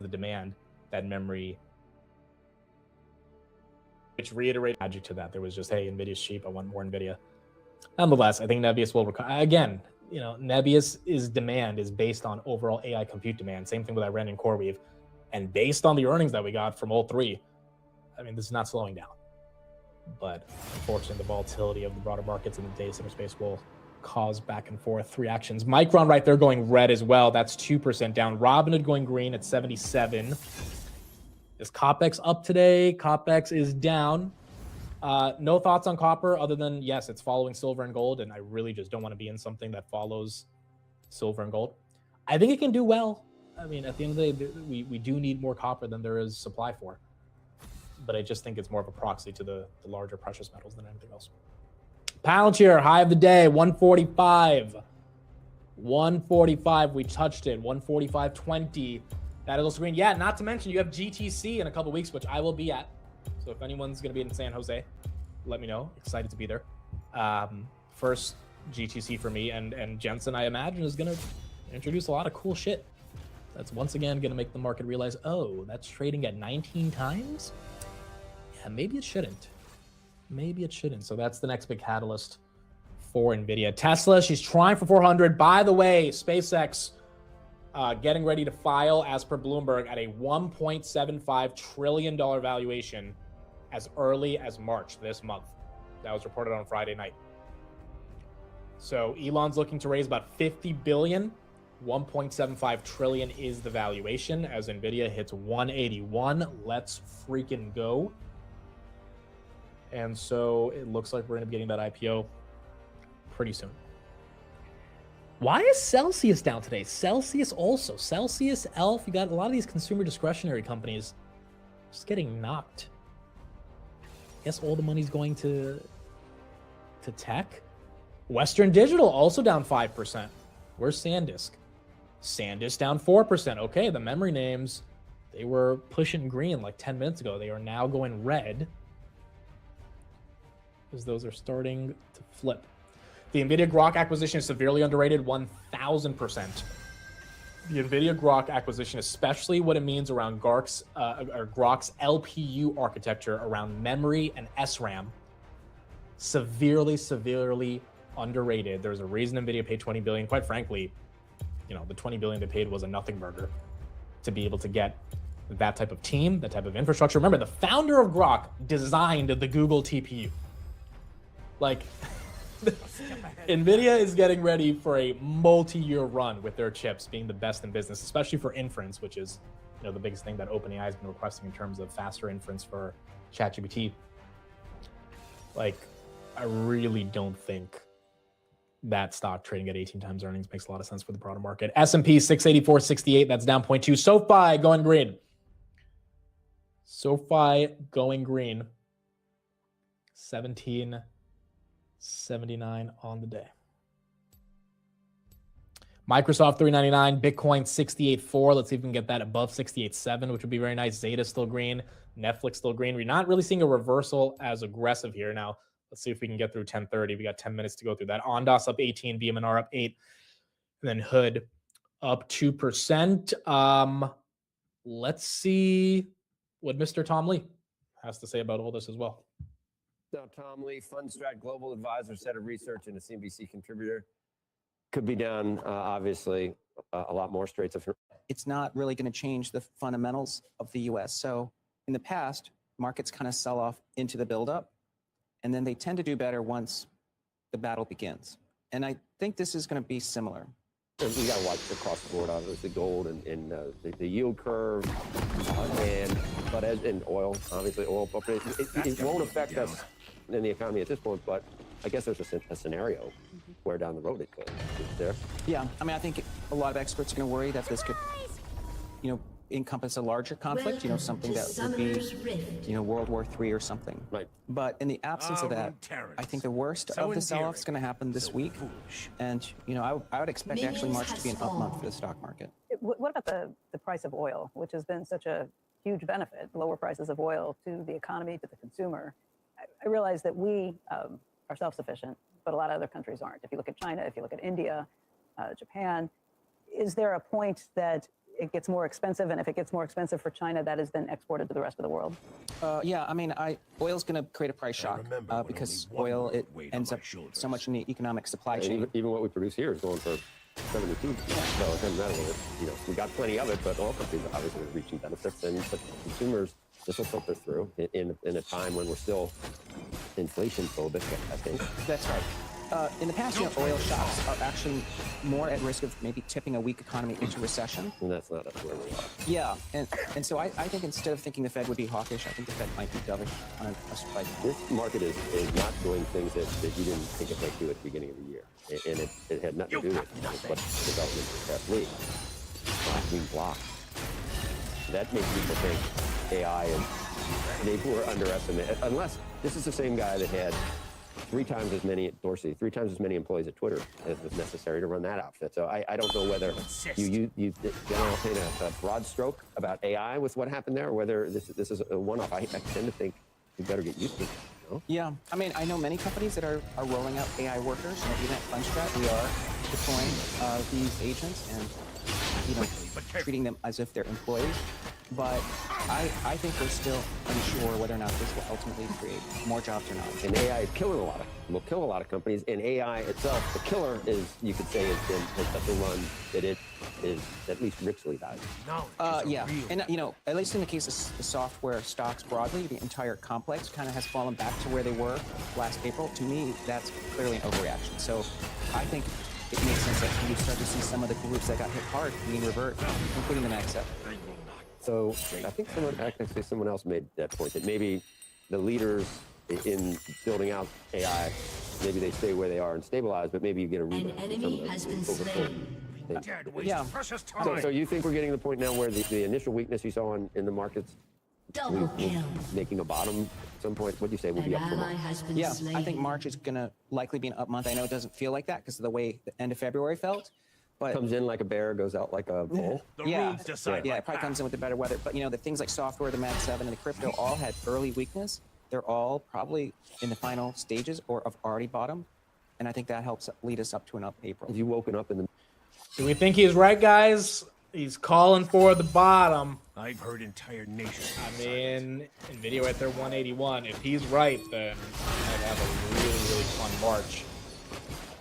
The demand, that memory, which reiterated magic to that. There was just, hey, NVIDIA's cheap. I want more NVIDIA. Nonetheless, I think Nebius will again, Nebius' demand is based on overall AI compute demand. Same thing with Iranian CoreWeave. And based on the earnings that we got from all three, I mean, this is not slowing down. But unfortunately, the volatility of the broader markets in the data center space will cause back and forth reactions. Micron right there going red as well. That's 2% down. Robinhood going green at 77. Is Copex up today? Copex is down. No thoughts on copper other than, yes, it's following silver and gold, and I really just don't want to be in something that follows silver and gold. I think it can do well. I mean, at the end of the day, we do need more copper than there is supply for. But I just think it's more of a proxy to the larger precious metals than anything else. Palantir, high of the day, 145. 145, we touched it. 145.20. That is also green. Yeah, not to mention you have GTC in a couple weeks, which I will be at. So if anyone's going to be in San Jose, let me know. Excited to be there. First GTC for me, and Jensen, I imagine, is going to introduce a lot of cool shit. That's once again going to make the market realize, oh, that's trading at 19 times? Yeah, maybe it shouldn't. Maybe it shouldn't. So that's the next big catalyst for NVIDIA. Tesla, she's trying for 400. By the way, SpaceX getting ready to file, as per Bloomberg, at a $1.75 trillion valuation as early as March this month. That was reported on Friday night. So Elon's looking to raise about $50 billion. 1.75 trillion is the valuation as NVIDIA hits 181. Let's freaking go. And so it looks like we're going to be getting that IPO pretty soon. Why is Celsius down today? Celsius also. Celsius, Elf, you got a lot of these consumer discretionary companies just getting knocked. I guess all the money's going to tech. Western Digital also down 5%. Where's SanDisk? SanDisk down 4%. Okay, the memory names, they were pushing green like 10 minutes ago. They are now going red because those are starting to flip. The NVIDIA Grok acquisition is severely underrated, 1,000%. The NVIDIA Grok acquisition, especially what it means around Grok's LPU architecture around memory and SRAM, severely underrated. There's a reason NVIDIA paid $20 billion. Quite frankly, you know, the $20 billion they paid was a nothing burger to be able to get that type of team, that type of infrastructure. Remember, the founder of Grok designed the Google TPU. Like, NVIDIA is getting ready for a multi-year run with their chips being the best in business, especially for inference, which is, you know, the biggest thing that OpenAI has been requesting in terms of faster inference for ChatGPT. Like, I really don't think that stock trading at 18 times earnings makes a lot of sense for the broader market. S&P 684.68, that's down 0.2. SoFi going green. SoFi going green. 17.79 on the day. Microsoft 399, Bitcoin 68.4. Let's see if we can get that above 68.7, which would be very nice. Zeta still green. Netflix still green. We're not really seeing a reversal as aggressive here. Now, let's see if we can get through 10:30. We got 10 minutes to go through that. Ondas up 18, BMNR up 8, and then Hood up 2%. Let's see what Mr. Tom Lee has to say about all this as well. Now, Tom Lee, Fundstrat Global Advisor, Set of Research, and a CNBC contributor. Could be down, obviously, a lot more straight. It's not really going to change the fundamentals of the U.S. So in the past, markets kind of sell off into the buildup, and then they tend to do better once the battle begins. And I think this is going to be similar. We got to watch across the board, obviously, gold and the yield curve, and oil, obviously, oil fluctuations. It won't affect us in the economy at this point, but I guess there's a scenario where down the road it could. Is there? Yeah, I mean, I think a lot of experts are going to worry that this could, you know, encompass a larger conflict, you know, something that would be, you know, World War III or something. Right. But in the absence of that, I think the worst of the sell-off is going to happen this week. And, you know, I would expect actually March to be an up month for the stock market. What about the price of oil, which has been such a huge benefit, lower prices of oil to the economy, to the consumer? I realize that we are self-sufficient, but a lot of other countries aren't. If you look at China, if you look at India, Japan, is there a point that it gets more expensive, and if it gets more expensive for China, that is then exported to the rest of the world? Yeah, I mean, oil's going to create a price shock because oil, it ends up so much in the economic supply chain. Even what we produce here is going for 72. So it doesn't matter what you know, we got plenty of it, but all countries obviously are reaching benefits, but consumers, this will filter through in a time when we're still inflation phobic, I think. That's right. In the past, you know, oil shocks are actually more at risk of maybe tipping a weak economy into recession. And that's not where we are. Yeah, and so I think instead of thinking the Fed would be hawkish, I think the Fed might be dovish on a spike. This market is not doing things that you didn't think it might do at the beginning of the year. And it had nothing to do with what development past week. Being blocked. That makes people think AI is, they were underestimated. Unless this is the same guy that had 3 times as many at Dorsey, 3 times as many employees at Twitter as was necessary to run that outfit. So I don't know whether you general paint a broad stroke about AI with what happened there, or whether this is a one-off. I tend to think we better get used to it. No? Yeah, I mean, I know many companies that are rolling out AI workers. Even at Funstrat, we are deploying these agents and treating them as if they're employees. But I think we're still unsure whether or not this will ultimately create more jobs or not. And AI is killing will kill a lot of companies. And AI itself, the killer is, you could say, has such a run that it is at least richly valued. Yeah, and at least in the case of the software stocks broadly, the entire complex kind of has fallen back to where they were last April. To me, that's clearly an overreaction. So I think it makes sense that you start to see some of the groups that got hit hard being revert, including the Mag 7. So I think someone else made that point, that maybe the leaders in building out AI, maybe they stay where they are and stabilize, but maybe you get a rebound. An enemy has been slain. Yeah. So you think we're getting to the point now where the initial weakness you saw in the markets, Double kill. making a bottom at some point? What do you say will be up for March? Yeah, I think March is going to likely be an up month. I know it doesn't feel like that because of the way the end of February felt. But comes in like a bear, goes out like a bull. Yeah, it probably comes in with the better weather. But the things like software, the Mag 7, and the crypto all had early weakness. They're all probably in the final stages or have already bottomed. And I think that helps lead us up to an up April. Have you woken up in the... Do we think he's right, guys? He's calling for the bottom. I've heard entire nations. I mean, NVIDIA right there, 181. If he's right, then I'd have a really, really fun March.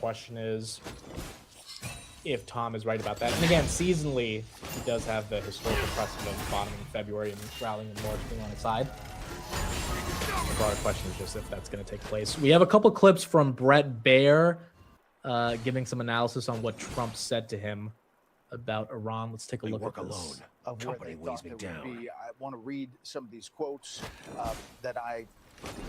Question is, if Tom is right about that. And again, seasonally, he does have the historical precedent of bottoming in February and rallying in March being on its side. The broader question is just if that's going to take place. We have a couple clips from Brett Baer giving some analysis on what Trump said to him about Iran. Let's take a look at this. Of where they thought they would be. I want to read some of these quotes that I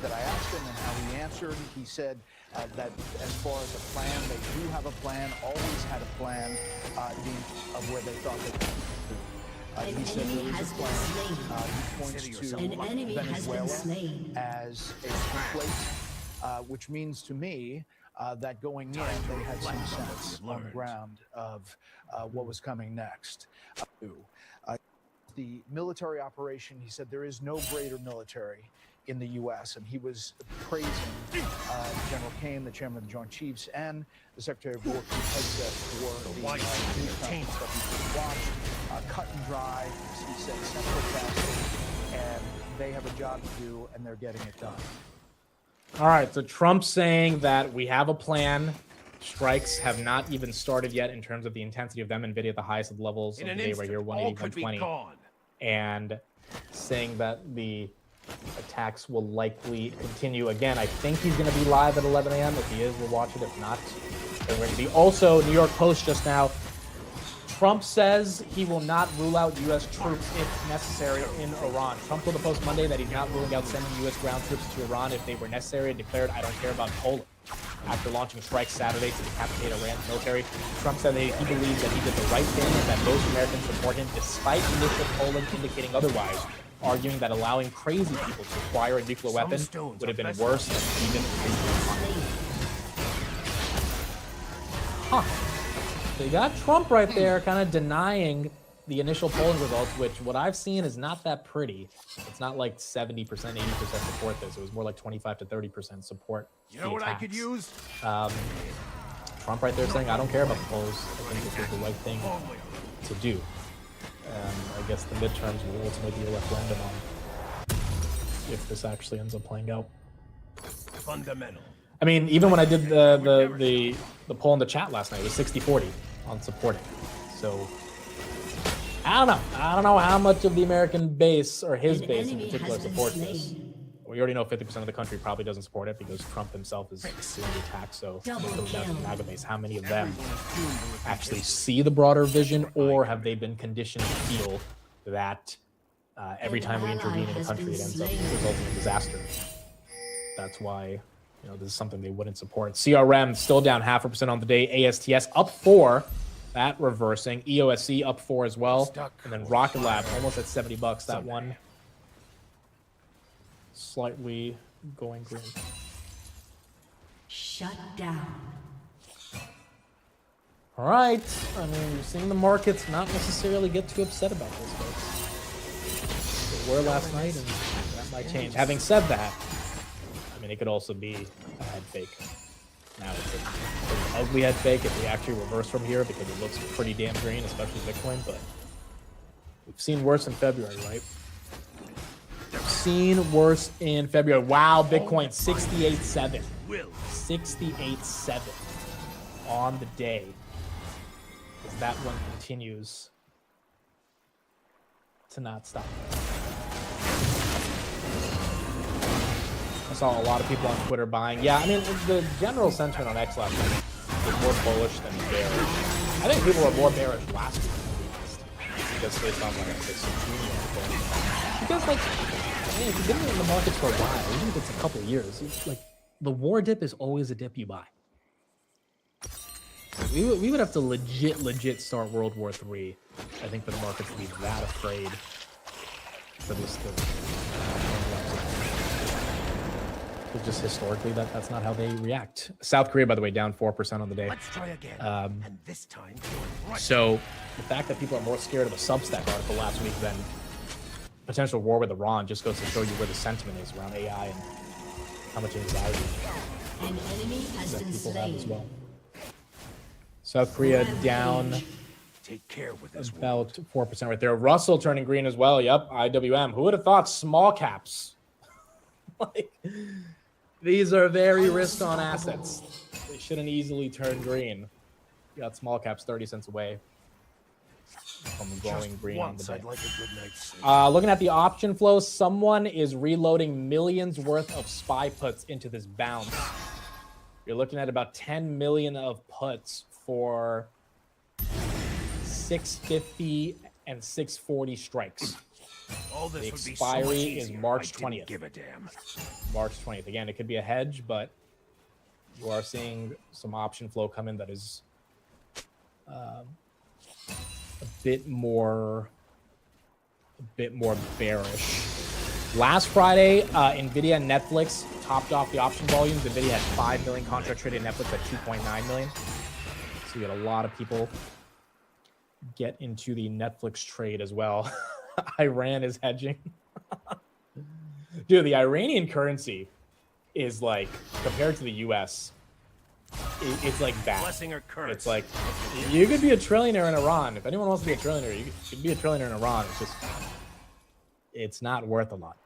asked him and how he answered. He said that as far as a plan, they do have a plan, always had a plan of where they thought they could be. He said there is a plan. He points to Venezuela as a template, which means to me that going in, they had some sense on the ground of what was coming next. The military operation, he said there is no greater military in the U.S., and he was praising General Kane, the chairman of the Joint Chiefs, and the Secretary of War, headset for the news conference that he watched, cut and dry, he said, central casting, and they have a job to do, and they're getting it done. All right, so Trump's saying that we have a plan. Strikes have not even started yet in terms of the intensity of them. NVIDIA at the highest of levels of the day right here, 180, 120. And saying that the attacks will likely continue. Again, I think he's going to be live at 11 a.m. If he is, we'll watch it. If not, then we're going to be. Also, New York Post just now, Trump says he will not rule out U.S. troops if necessary in Iran. Trump told the Post Monday that he's not ruling out sending U.S. ground troops to Iran if they were necessary, and declared, "I don't care about Poland." After launching strikes Saturday to decapitate Iran's military, Trump said that he believes that he did the right thing and that most Americans support him, despite initial polling indicating otherwise, arguing that allowing crazy people to acquire a nuclear weapon would have been worse than even So you got Trump right there kind of denying the initial polling results, which what I've seen is not that pretty. It's not like 70%, 80% support this. It was more like 25 to 30% support. You know what I could use? Trump right there saying, I don't care about the polls. I think this is the right thing to do. I guess the midterms will ultimately be a referendum on if this actually ends up playing out. Fundamental. I mean, even when I did the poll in the chat last night, it was 60-40 on supporting. So I don't know how much of the American base or his base in particular supports this. We already know 50% of the country probably doesn't support it because Trump himself is suing the attack. So it goes down to the MAGA base. How many of them actually see the broader vision, or have they been conditioned to feel that every time we intervene in a country, it ends up resulting in disaster? That's why this is something they wouldn't support. CRM still down 0.5% on the day. ASTS up 4%. That reversing. EOSC up 4% as well. And then Rocket Lab almost at $70. That one slightly going green. Shut down. All right. I mean, you're seeing the markets not necessarily get too upset about this, folks. They were last night, and that might change. Having said that, I mean, it could also be a head fake. Now it's an ugly head fake if we actually reverse from here because it looks pretty damn green, especially Bitcoin. But we've seen worse in February, right? We've seen worse in February. Wow, Bitcoin 68.7. 68.7 on the day. As that one continues to not stop. I saw a lot of people on Twitter buying. Yeah, I mean, the general sentiment on X last night was more bullish than bearish. I think people were more bearish last week, to be honest. Because based on like because like, man, if you've been in the markets for a while, even if it's a couple of years, it's like the war dip is always a dip you buy. We would have to legit start World War III, I think, for the markets to be that afraid for this to. But just historically, that's not how they react. South Korea, by the way, down 4% on the day. Let's try again. And this time, right. So the fact that people are more scared of a Substack article last week than potential war with Iran just goes to show you where the sentiment is around AI and how much anxiety An enemy has that been people have as slain. well. South Korea down Take care with this about 4% right there. Russell turning green as well. Yep, IWM. Who would have thought small caps? Like, these are very risk-on assets. They shouldn't easily turn green. You got small caps 30 cents away from going green on the day. I'd like a good night's sleep. Looking at the option flow, someone is reloading millions worth of SPY puts into this bounce. You're looking at about 10 million of puts for 650 and 640 strikes. All this The would be so expiry much is easier if March I didn't 20th. Give a damn. March 20th. Again, it could be a hedge, but you are seeing some option flow come in that is a bit more bearish. Last Friday, NVIDIA and Netflix topped off the option volumes. NVIDIA had 5 million contract traded, Netflix at 2.9 million. So you had a lot of people get into the Netflix trade as well. Iran is hedging. Dude, the Iranian currency is like, compared to the US, it's like bad. Blessing or curse. It's like, you could be a trillionaire in Iran. If anyone wants to be a trillionaire, you could be a trillionaire in Iran. It's just, it's not worth a lot.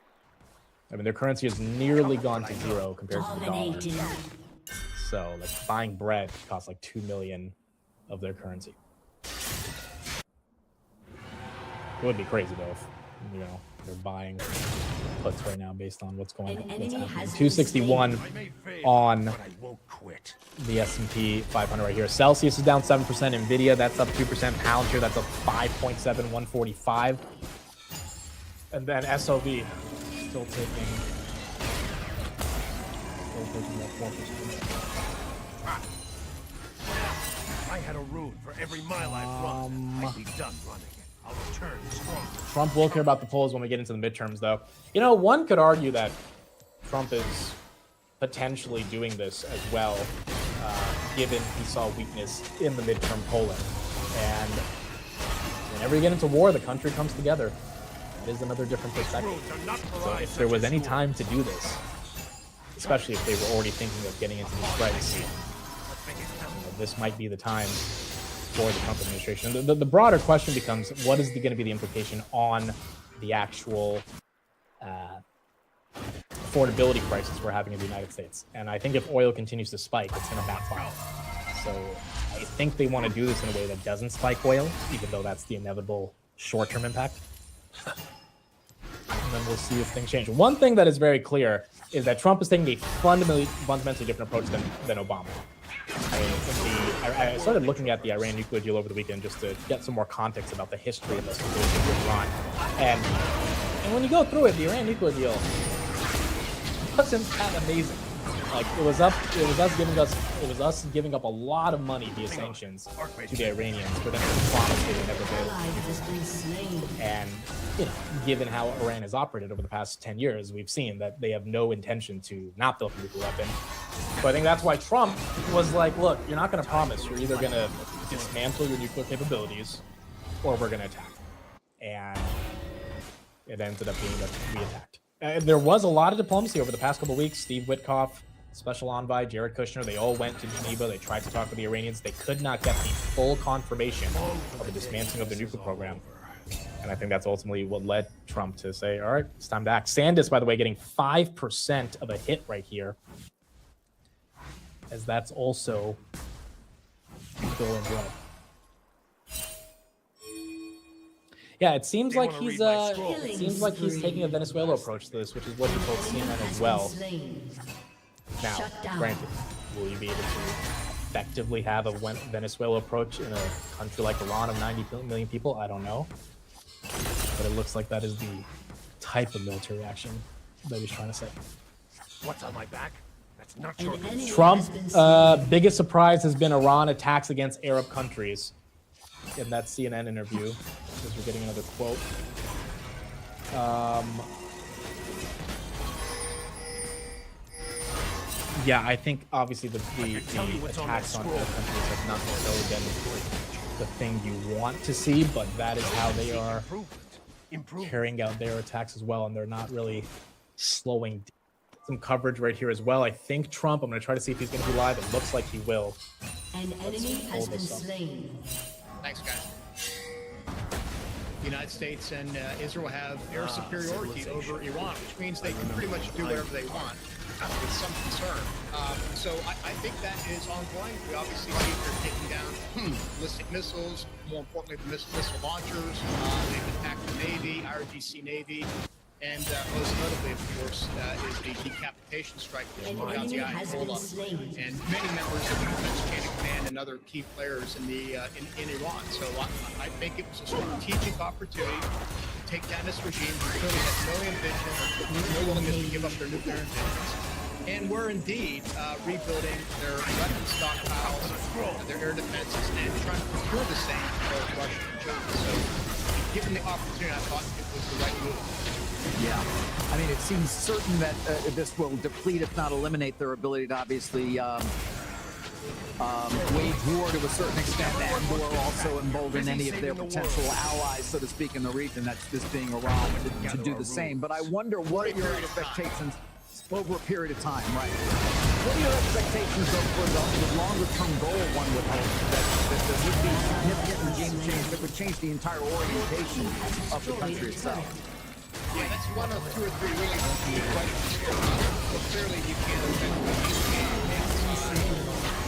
I mean, their currency has nearly gone to zero compared to the dollar. So, like, buying bread costs like 2 million of their currency. It would be crazy though if, you know, they're buying puts right now based on what's going on. What's happening. 261 on the S&P 500 right here. Celsius is down 7%. Nvidia, that's up 2%. Palantir, that's up 5.7, 145. And then SOV still taking that 4%. I had a rune for every mile I've run. I'd be done running. I'll return stronger. Trump will care about the polls when we get into the midterms, though. You know, one could argue that Trump is potentially doing this as well, given he saw weakness in the midterm polling. And whenever you get into war, the country comes together. That is another different perspective. So if there was any time to do this, especially if they were already thinking of getting into these strikes, this might be the time for the Trump administration. The broader question becomes, what is going to be the implication on the actual affordability crisis we're having in the United States? And I think if oil continues to spike, it's going to backfire. So I think they want to do this in a way that doesn't spike oil, even though that's the inevitable short-term impact. And then we'll see if things change. One thing that is very clear is that Trump is taking a fundamentally different approach than Obama. I started looking at the Iran nuclear deal over the weekend just to get some more context about the history of this with Iran. And when you go through it, the Iran nuclear deal wasn't that amazing. Like it was us giving up a lot of money via sanctions to the Iranians for them to promise they would never build. And you know, given how Iran has operated over the past 10 years, we've seen that they have no intention to not build a nuclear weapon. So I think that's why Trump was like, look, you're not going to promise. You're either going to dismantle your nuclear capabilities or we're going to attack. And it ended up being that we attacked. There was a lot of diplomacy over the past couple of weeks. Steve Witkoff, Special Envoy, Jared Kushner, they all went to Geneva. They tried to talk with the Iranians. They could not get the full confirmation of the dismantling of their nuclear program. And I think that's ultimately what led Trump to say, all right, it's time to act. Sandus, by the way, getting 5% of a hit right here, as that's also still in blood. Yeah, it seems like he's taking a Venezuela approach to this, which is what he told CNN as well. Now, granted, will you be able to effectively have a Venezuela approach in a country like Iran of 90 million people? I don't know. But it looks like that is the type of military action that he's trying to say. What's on my back? That's not your Trump, biggest surprise has been Iran attacks against Arab countries. In that CNN interview, as we're getting another quote. Yeah, I think obviously the attacks on Arab countries have not necessarily been the thing you want to see, but that is how they are carrying out their attacks as well, and they're not really slowing down. Some coverage right here as well. I think Trump, I'm going to try to see if he's going to be live. It looks like he will. An enemy has been slain. Thanks, guys. The United States and Israel have air superiority over Iran, which means they can pretty much do whatever they want with some concern. So I think that is ongoing. We obviously see they're taking down ballistic missiles, more importantly, the missile launchers. They've attacked the Navy, IRGC Navy. And most notably, of course, is the decapitation strike that brought down the Ayatollah and many members of the defense chain of command and other key players in the in Iran. So I think it was a strategic opportunity to take down this regime who clearly has no ambition or no willingness to give up their nuclear ambitions. And we're indeed rebuilding their weapon stockpiles, their air defenses, and trying to procure the same for both Russia and China. So, given the opportunity, I thought it was the right move. Yeah, I mean, it seems certain that this will deplete, if not eliminate, their ability to obviously wage war to a certain extent, and or also embolden any of their potential allies, so to speak, in the region, that's this being Iran, to do the same. But I wonder, what are your expectations over a period of time, right? What are your expectations for the longer-term goal, one would hope, that there would be significant regime change that would change the entire orientation of the country itself? Yeah, that's one of two or three really key questions here. Well, clearly, you can't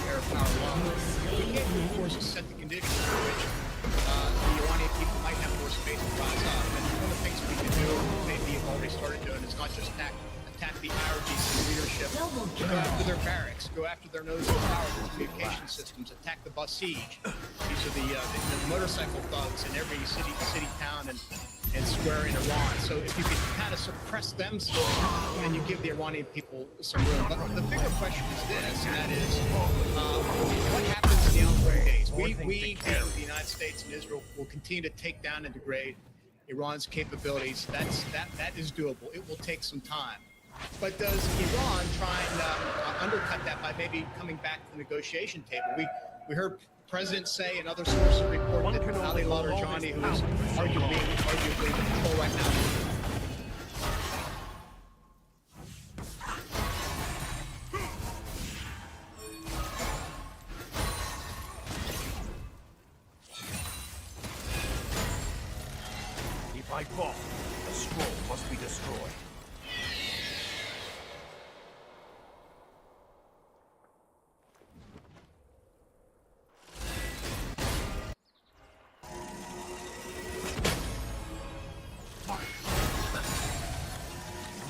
air power longer. You can't, of course, set the conditions for which the Iranian people might have more space to rise up. And one of the things we can do, maybe you've already started doing, is not just attack the IRGC leadership, go after their barracks, go after their nodes of power, their communication systems, attack the Basij. These are the motorcycle thugs in every city, town, and square in Iran. So if you could kind of suppress them, then you give the Iranian people some room. But the bigger question is this, and that is, what happens in the ongoing days? We being the United States and Israel, will continue to take down and degrade Iran's capabilities. That is doable. It will take some time. But does Iran try and undercut that by maybe coming back to the negotiation table? We heard presidents say, and other sources report, that Ali Larijani, who is arguably in control right now. If I fall, the scroll must be destroyed.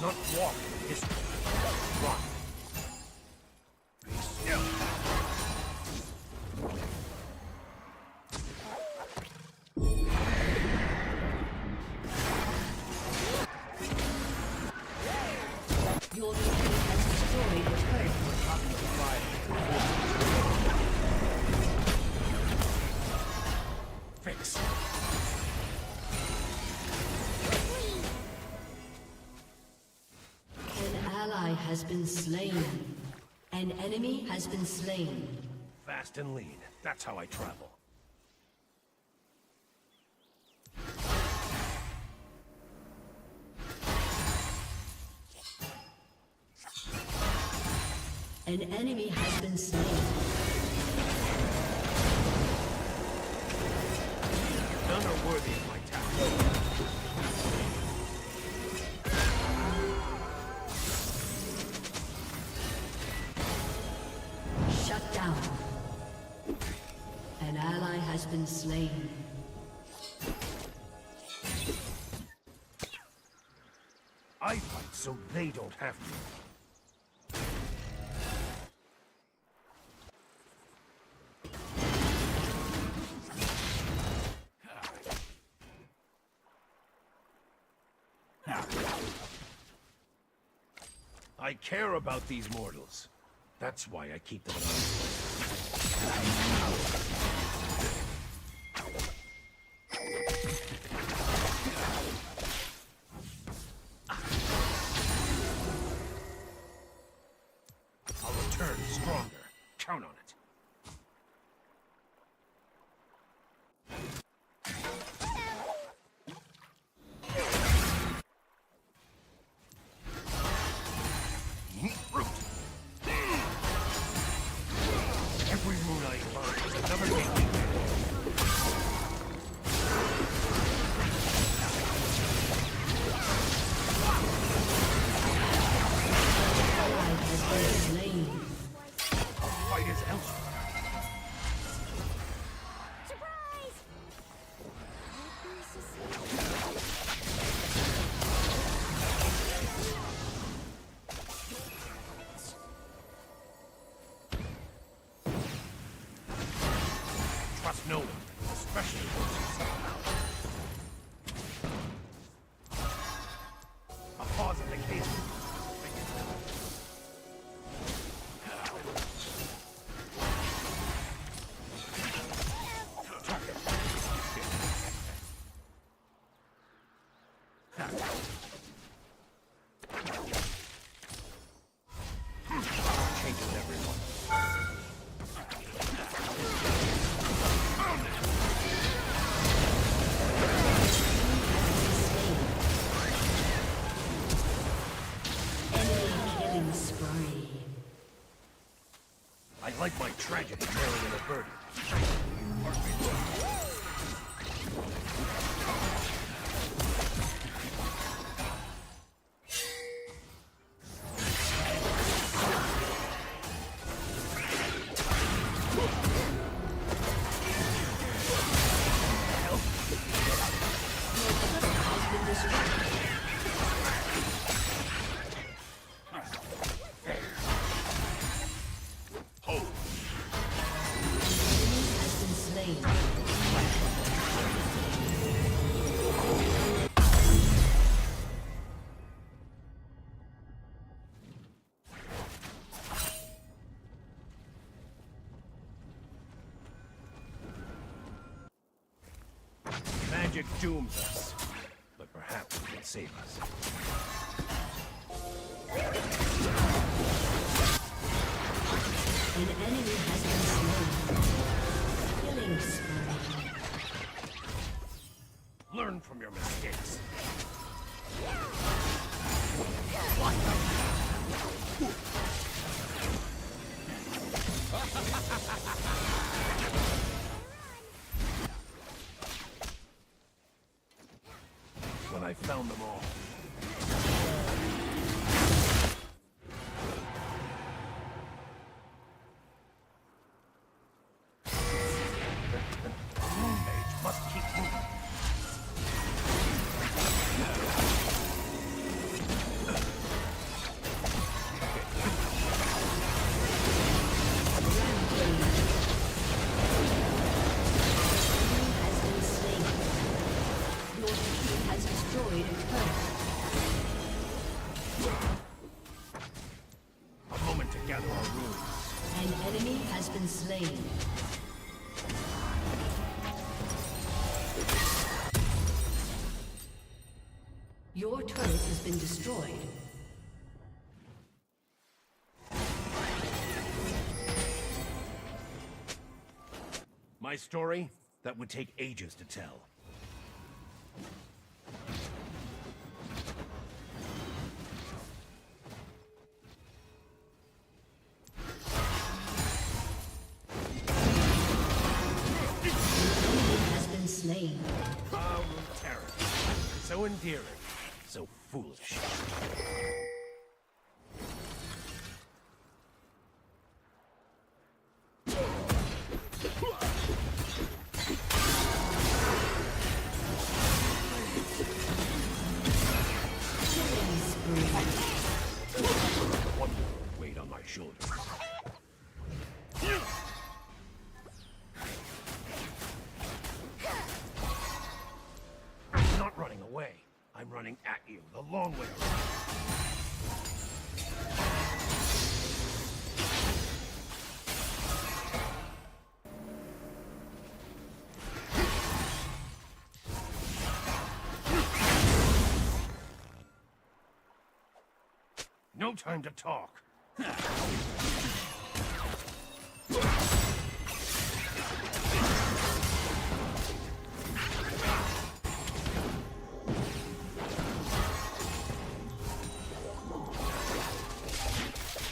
Not walk in history. Run. Be still. Your team has destroyed the turret. Fix. An ally has been slain. An enemy has been slain. Fast and lean. That's how I travel. An enemy has been slain. None are worthy of my task. Shut down. An ally has been slain. I fight so they don't have to. I care about these mortals. That's why I keep them at I'll return stronger. Count on it. Every rune I learn is another game. Our fight is elsewhere. Trust no one, especially those who sell out. A pause in the case. Changes everyone. Killing spree. I like my tragedy more than a burden. Magic dooms us, but perhaps it can save us. An enemy has been slain. Killing spree. Learn from your mistakes. When I found them all. The Moon Mage must keep moving. A moment to gather our runes. An enemy has been slain. Your turret has been destroyed. My story? That would take ages to tell. Has been slain. Oh, terror. So endearing. So foolish. One more weight on my shoulders. I'm not running away. I'm running at you the long way around. No time to talk.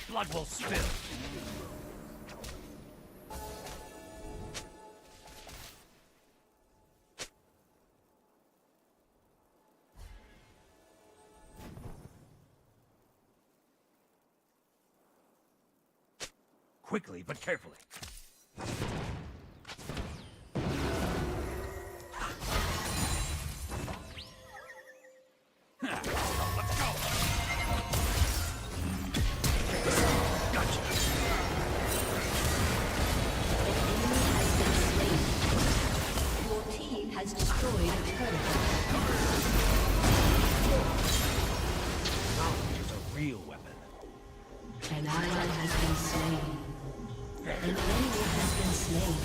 Blood will spill. Quickly, but carefully. Let's go! Gotcha! Your team has destroyed a turret. Knowledge is a real weapon. An ally has been slain. An enemy has been slain.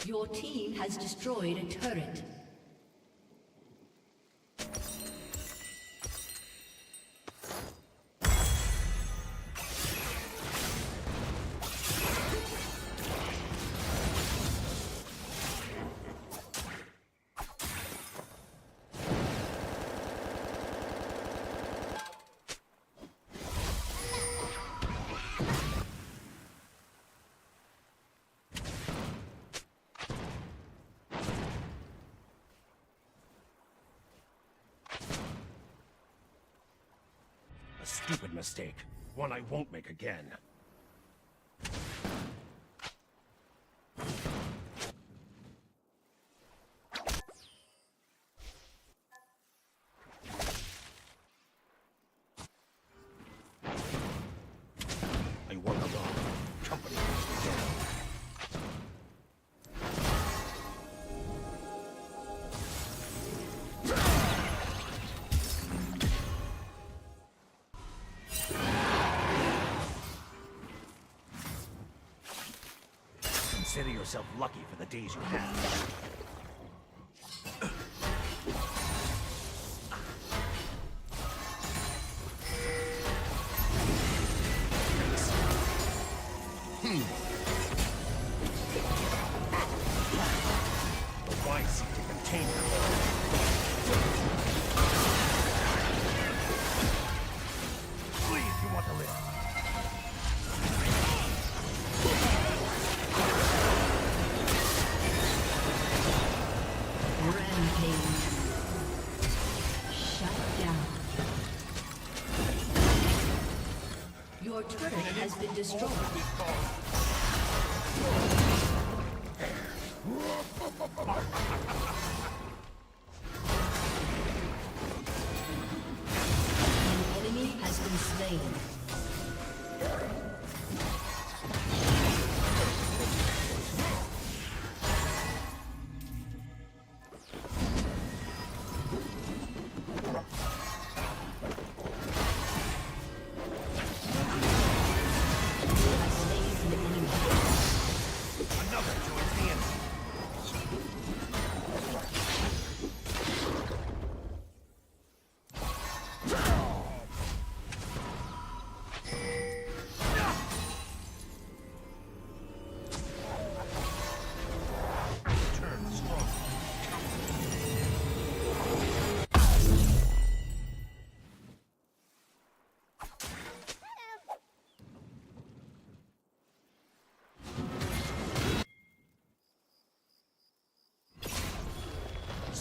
Your team has destroyed a turret. A stupid mistake. One I won't make again. I work alone. Company goes down. Consider yourself lucky for the days you have. The wise seek to contain them. Please, you want to live. Rampage. Shut down. Your turret has been destroyed.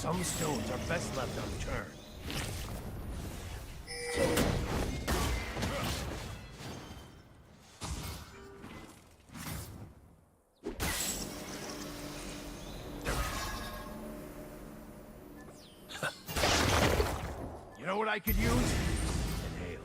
Some stones are best left unturned. You know what I could use? Inhale.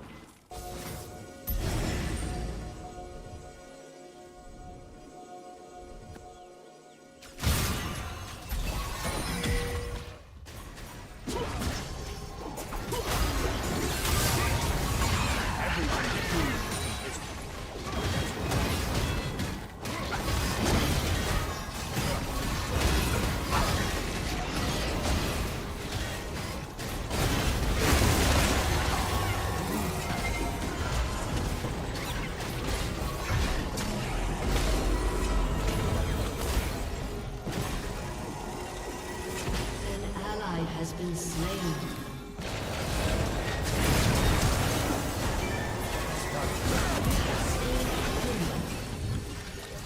Has been slain.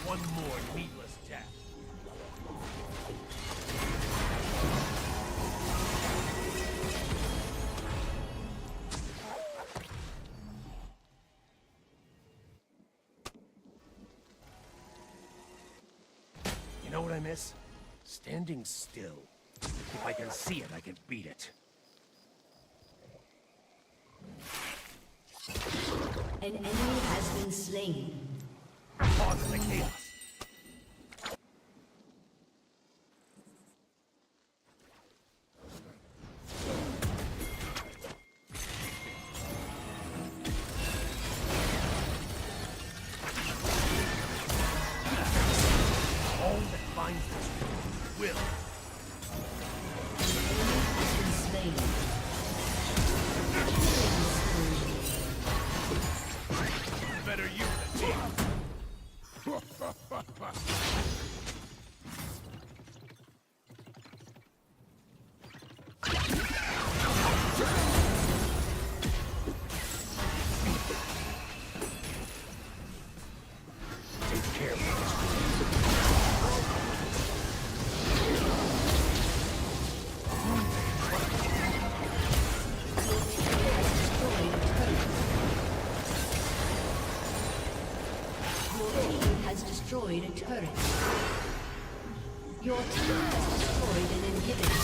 One more needless death. You know what I miss? Standing still. If I can see it, I can beat it. An enemy has been slain. Pause the chaos. All that finds this will. Better you than me. Take care of Destroyed a turret. Your team has destroyed an inhibitor.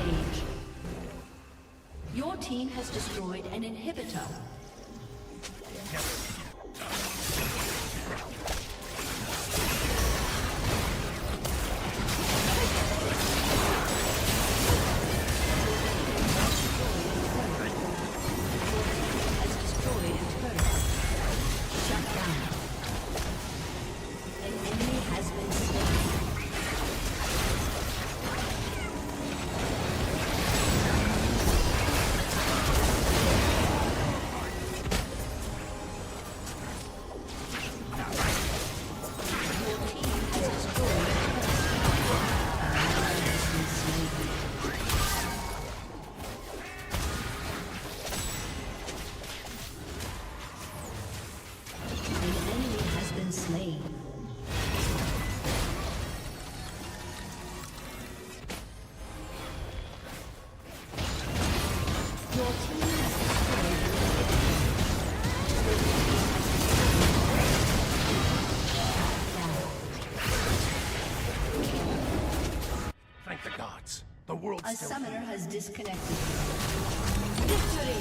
Rampage. Your team has destroyed an inhibitor. Thank the gods. The world A still summoner has disconnected. Victory!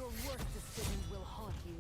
Your worst decisions will haunt you.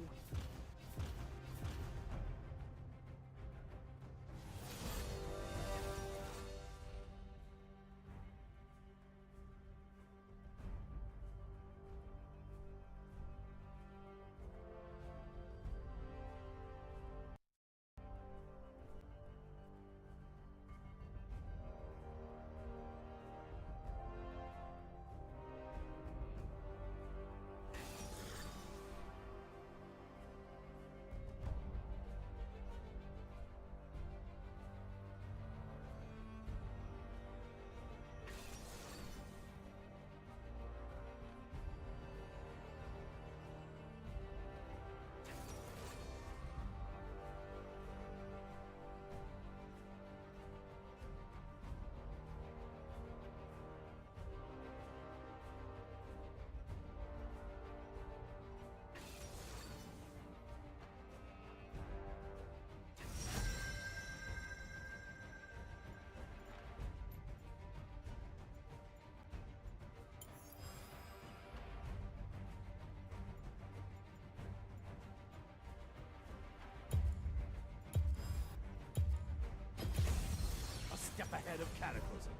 Step ahead of Cataclysm.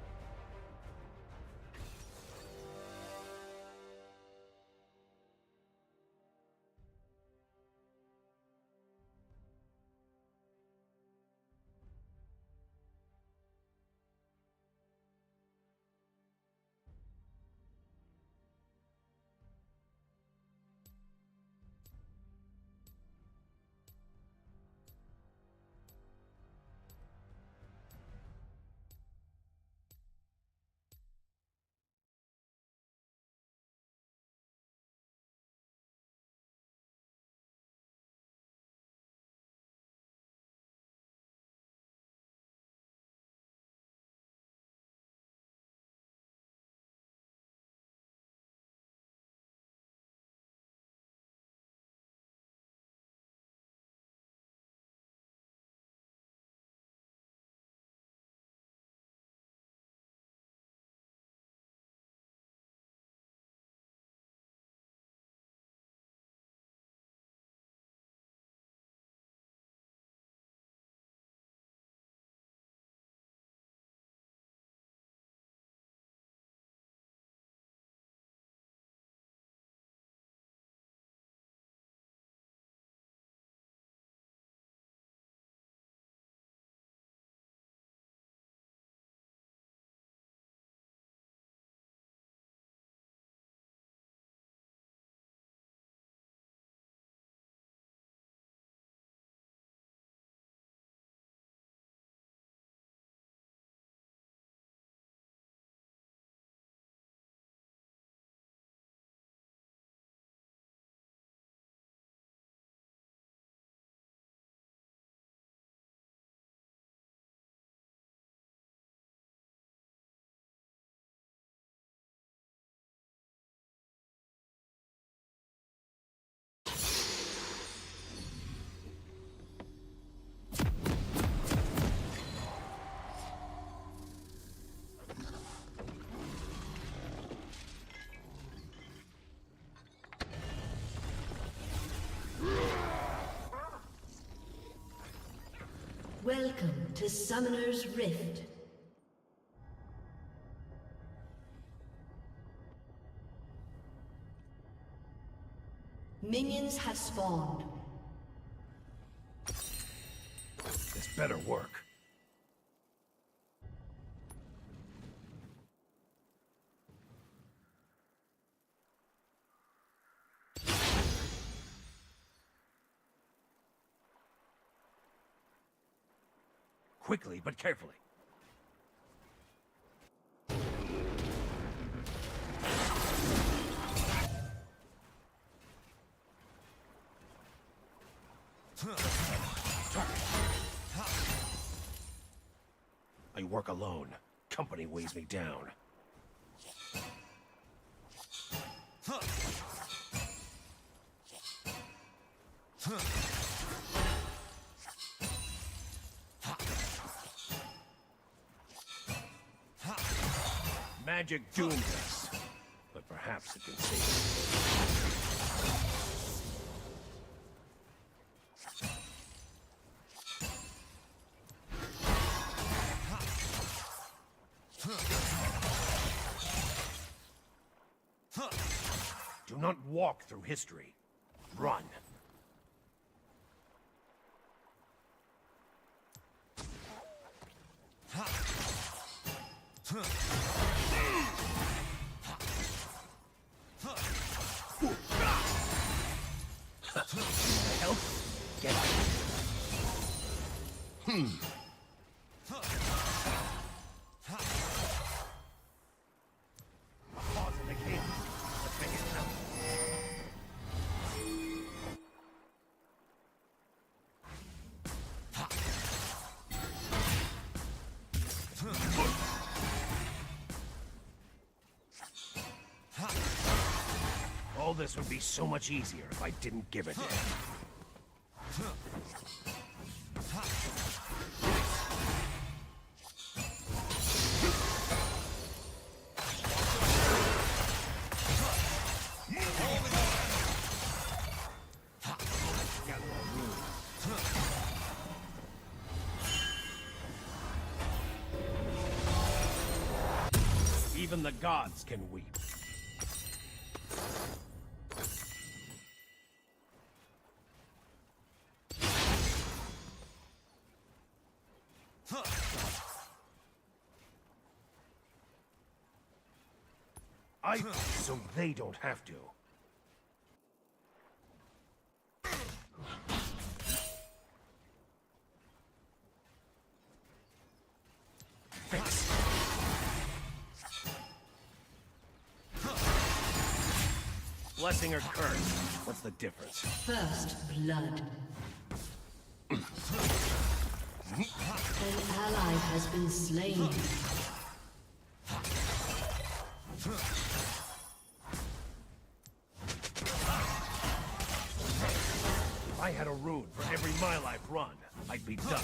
Welcome to Summoner's Rift. Minions have spawned. This better work. Quickly, but carefully. I work alone. Company weighs me down. Magic doomed us, but perhaps it can save us. not walk through history. Run. Help? Get out. Pause in the cadence. Let's make it count. All this would be so much easier if I didn't give a damn. Even the gods can weep. I fight so they don't have to. Fix. Blessing or curse? What's the difference? First blood. An ally has been slain. If I had a rune for every mile I've run, I'd be done.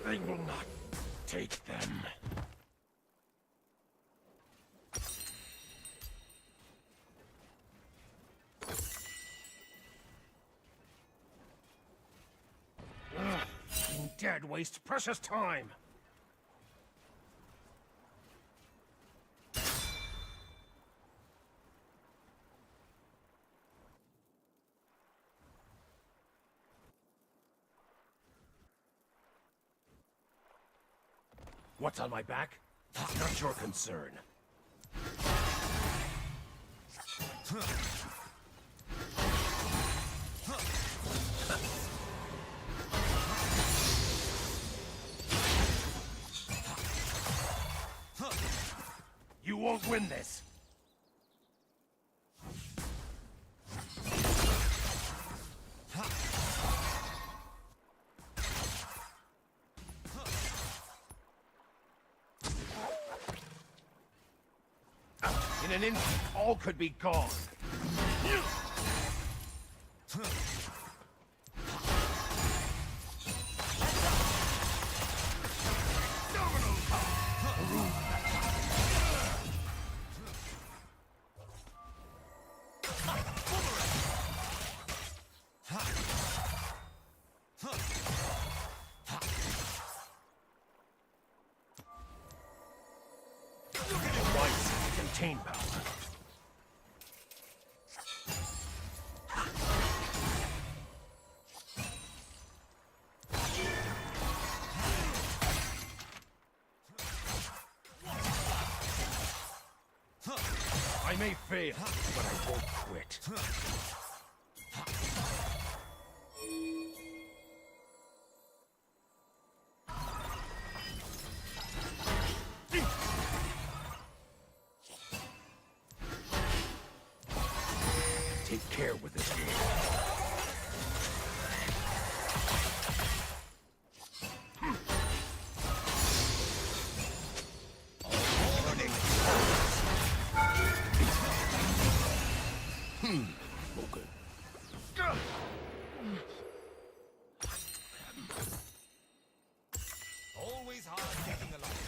They will not take them. Being dead wastes precious time. What's on my back? Not your concern. You won't win this. In an instant, all could be gone. Contain power. I may fail, but I won't quit. Take care with this one. Okay. always hard taking a life.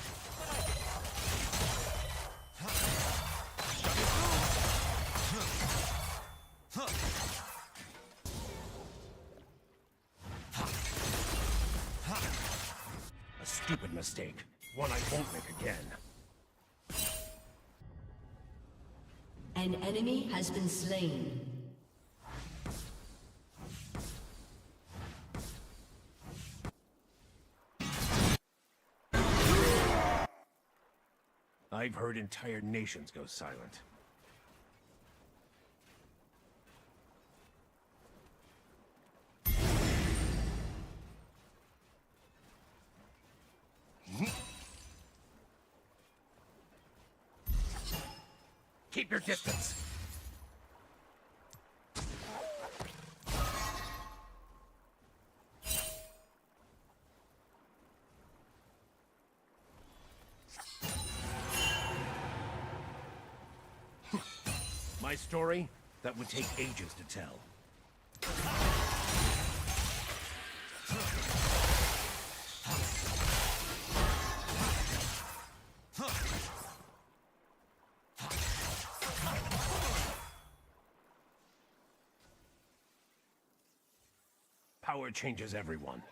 A stupid mistake. One I won't make again. An enemy has been slain. I've heard entire nations go silent. Keep your distance. My story? That would take ages to tell. Power changes everyone.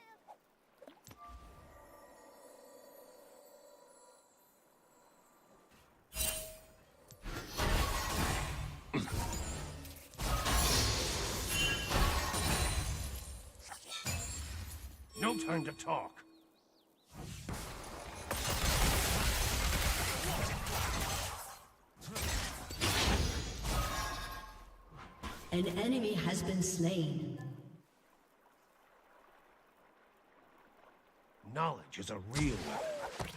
No time to talk. An enemy has been slain. Knowledge is a real weapon.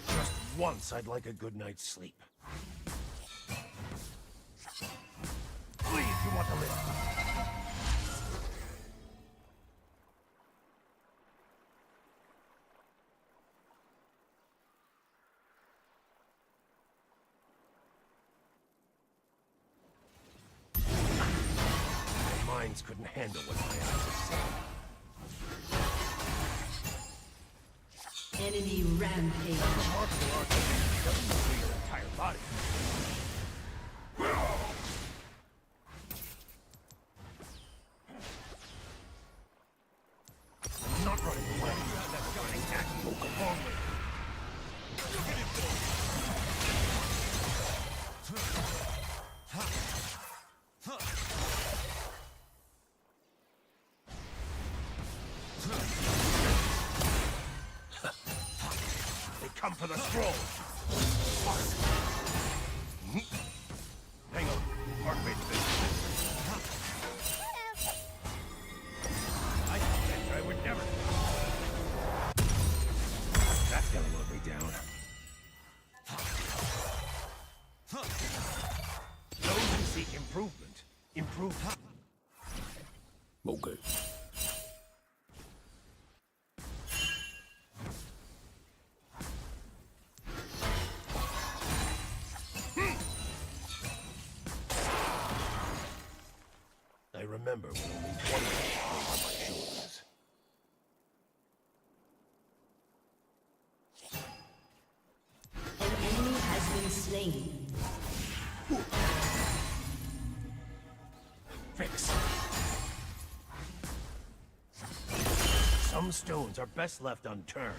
Just once I'd like a good night's sleep. Please, you want to live. Minds couldn't handle what my eyes have seen. Enemy rampage. Remarkable artillery doesn't move your entire body. I'm not running away. That's going to attack you wrongly. Come for the scroll! Hang on. Heart rate's been... I said I would never... That's gonna load me down. Those who seek improvement, improve... Okay. I remember when only one man lay on my shoulders. An enemy has been slain. Fix. Some stones are best left unturned.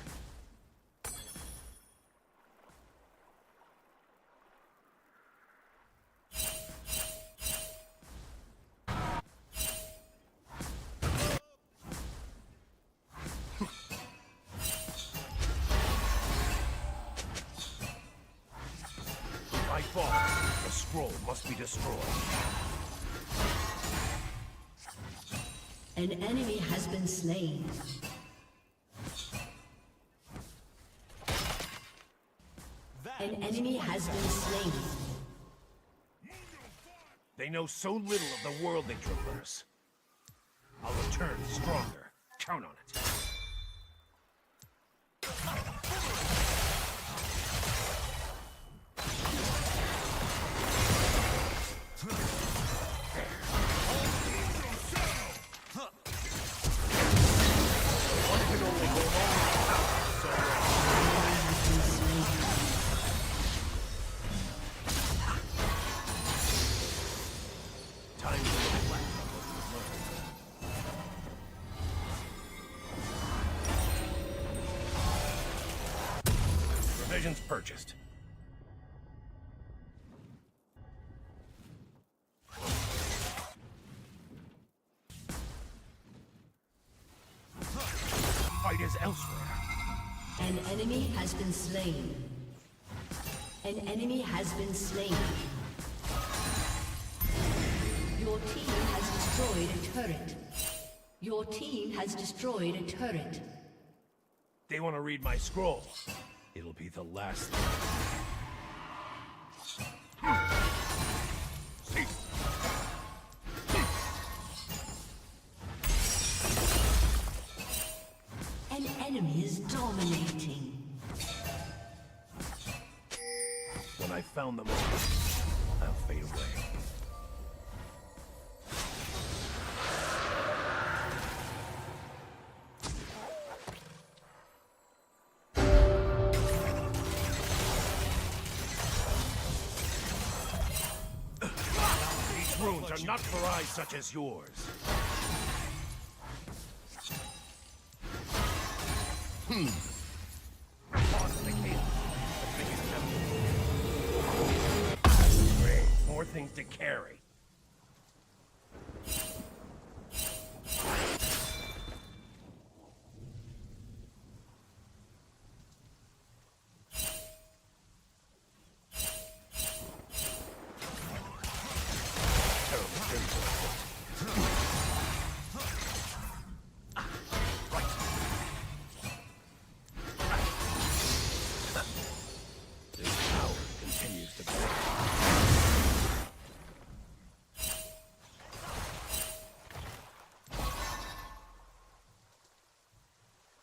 By fall, the scroll must be destroyed. An enemy has been slain. An enemy has been slain. They know so little of the world they traverse. I'll return stronger. Count on it. Provisions purchased. Fight is elsewhere. An enemy has been slain. An enemy has been slain. Your team has destroyed a turret. Your team has destroyed a turret. They want to read my scroll. It'll be the last thing. An enemy is dominating. When I found them all, I'll fade away. These runes are not for eyes such as yours. More things to carry.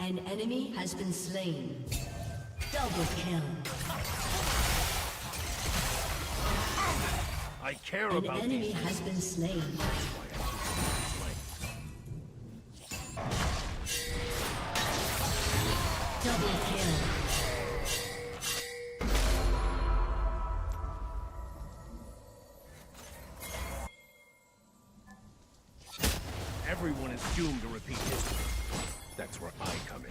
An enemy has been slain. Double kill. I care An about enemy these. has been slain. Double kill. Everyone is doomed to repeat history. That's where I come in.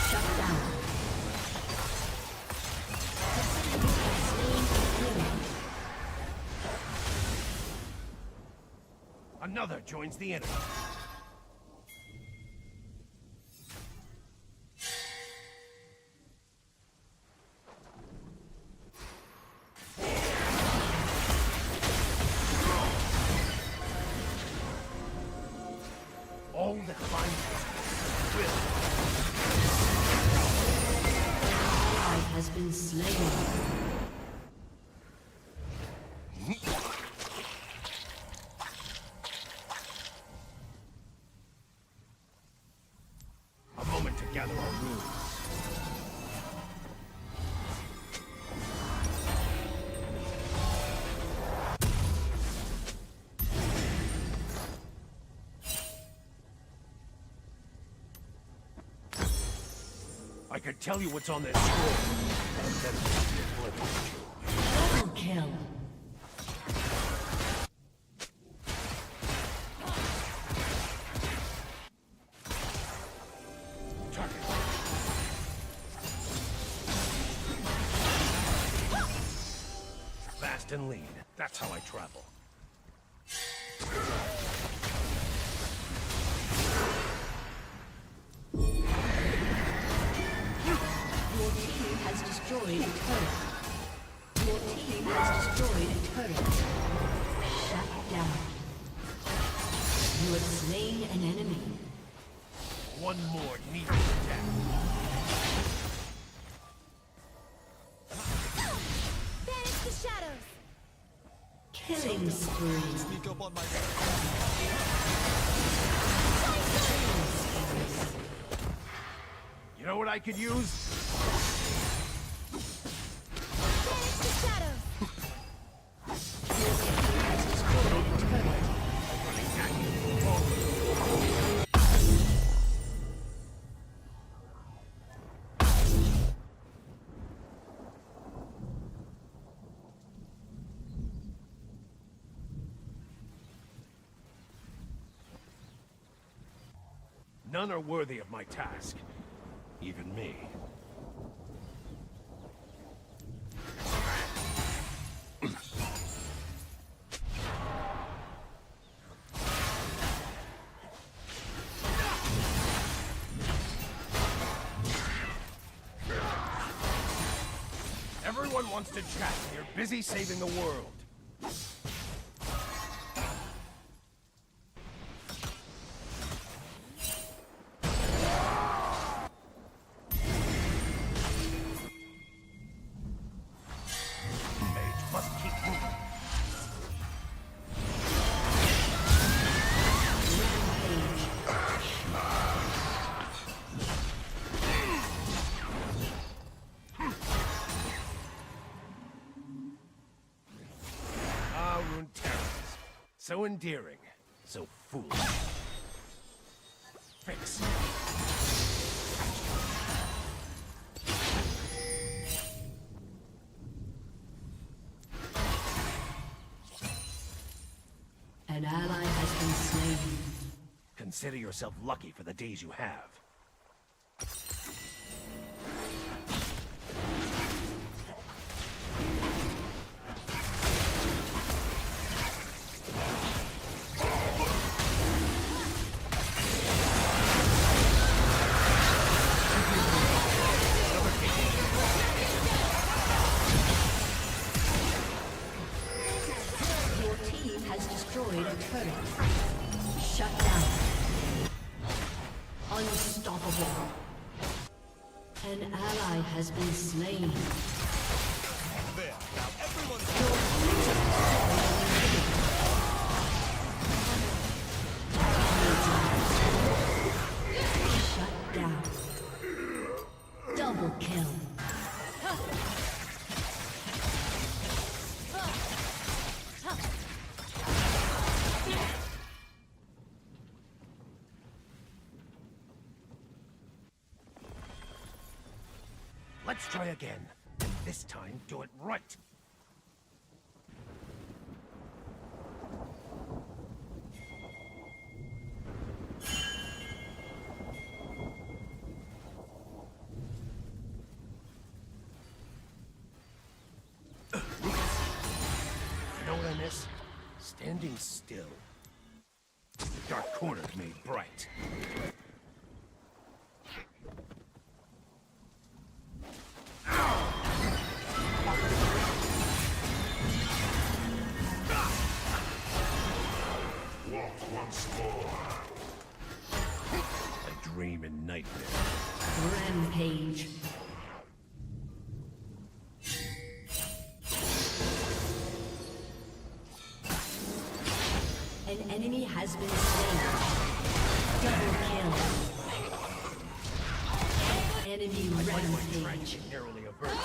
Shut down. Another joins the enemy. All that finds us will. Ally has been slain. A moment to gather our runes. I could tell you what's on this scroll. Then Double kill. fast and lean. That's how I travel. Your team has destroyed a turret. Your team has destroyed a turret. Shut down. You have slain an enemy. One more needless attack. Banish the shadows. Killing spree. Sneak up on my You know what I could use? Banish the shadows. None are worthy of my task. Even me. Everyone wants to chat. You're busy saving the world. Mage must keep moving. Ah, Runeterrans. So endearing. So foolish. Fix. An ally has been slain. Consider yourself lucky for the days you have. Your team has destroyed a turret. Shut down. Unstoppable. An ally has been slain. There, now everyone's Shut down. Double kill. Let's try again. And this time, do it right. You know what I miss? Standing still. The dark corners made bright. A dream and nightmare. Rampage. An enemy has been slain. Double kill. Enemy rampage. Narrowly averted.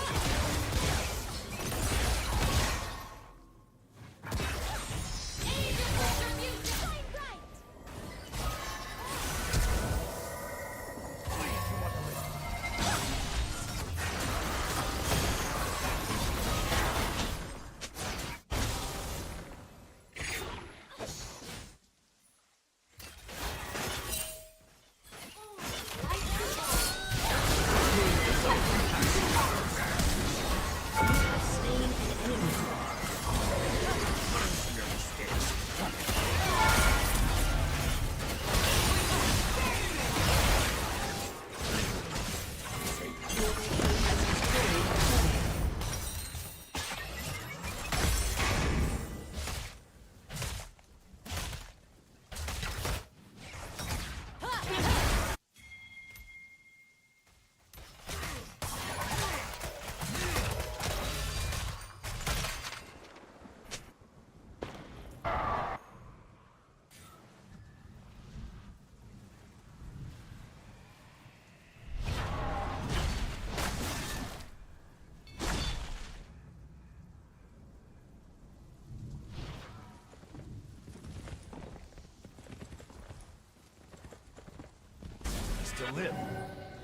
To live,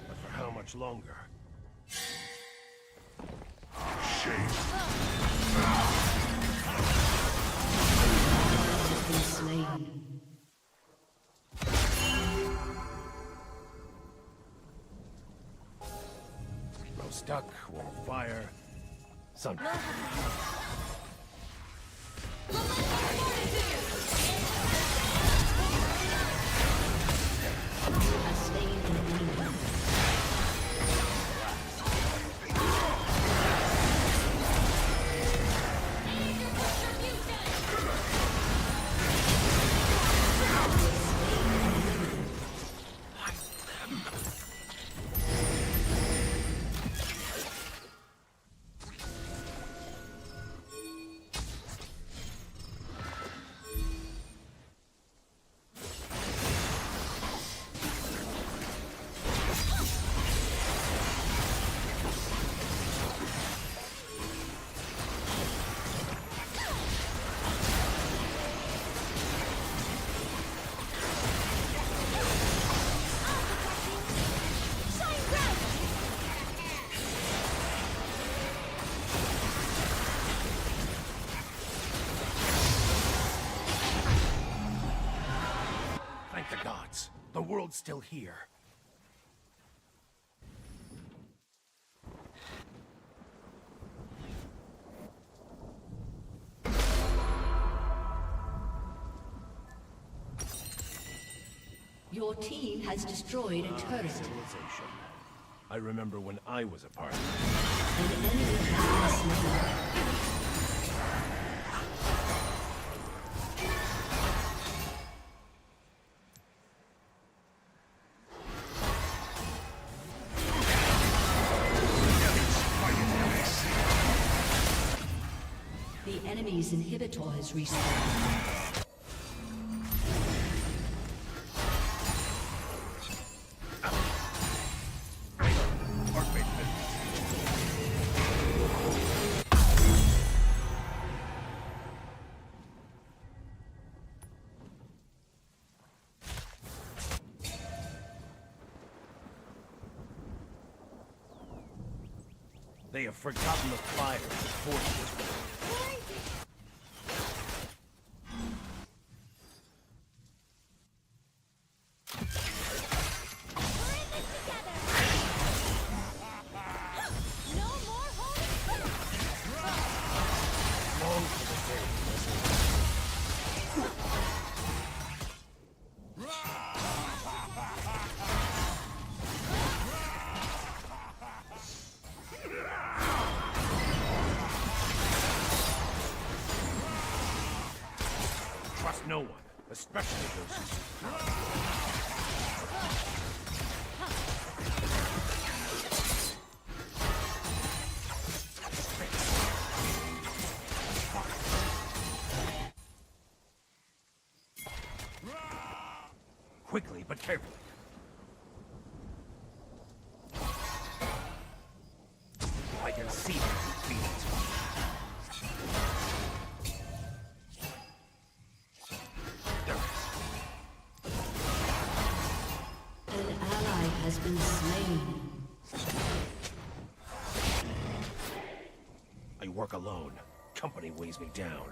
but for how much longer? Has been slain. Son. Thank the gods. The world's still here. Your team has destroyed a turret. Civilization. I remember when I was a part. An enemy has been slain. The enemy's inhibitor has respawned. They have forgotten the fire and fortitude. Trust no one, especially those who... Quickly, but carefully. I can see them feel it. An ally has been slain. I work alone. Company weighs me down.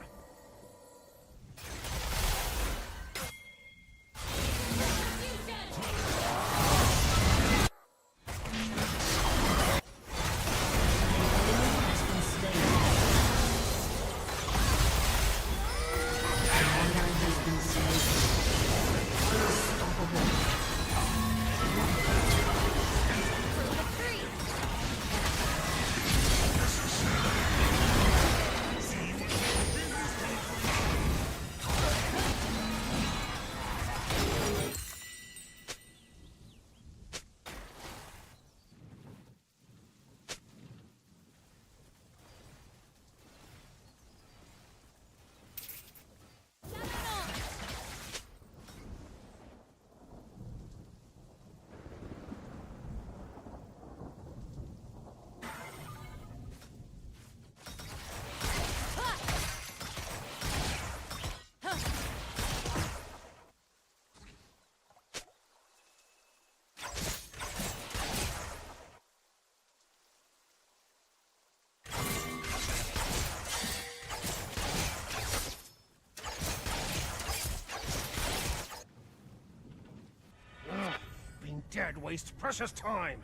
Being dead wastes precious time.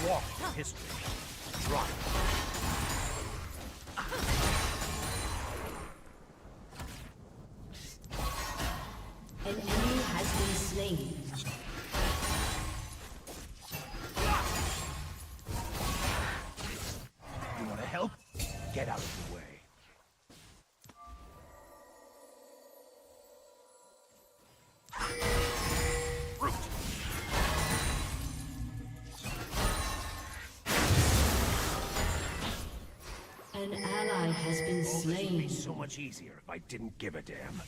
walk in history. Drop. An enemy has been slain. You want to help? Get out of the way. An ally has been All this would slain. be so much easier if I didn't give a damn.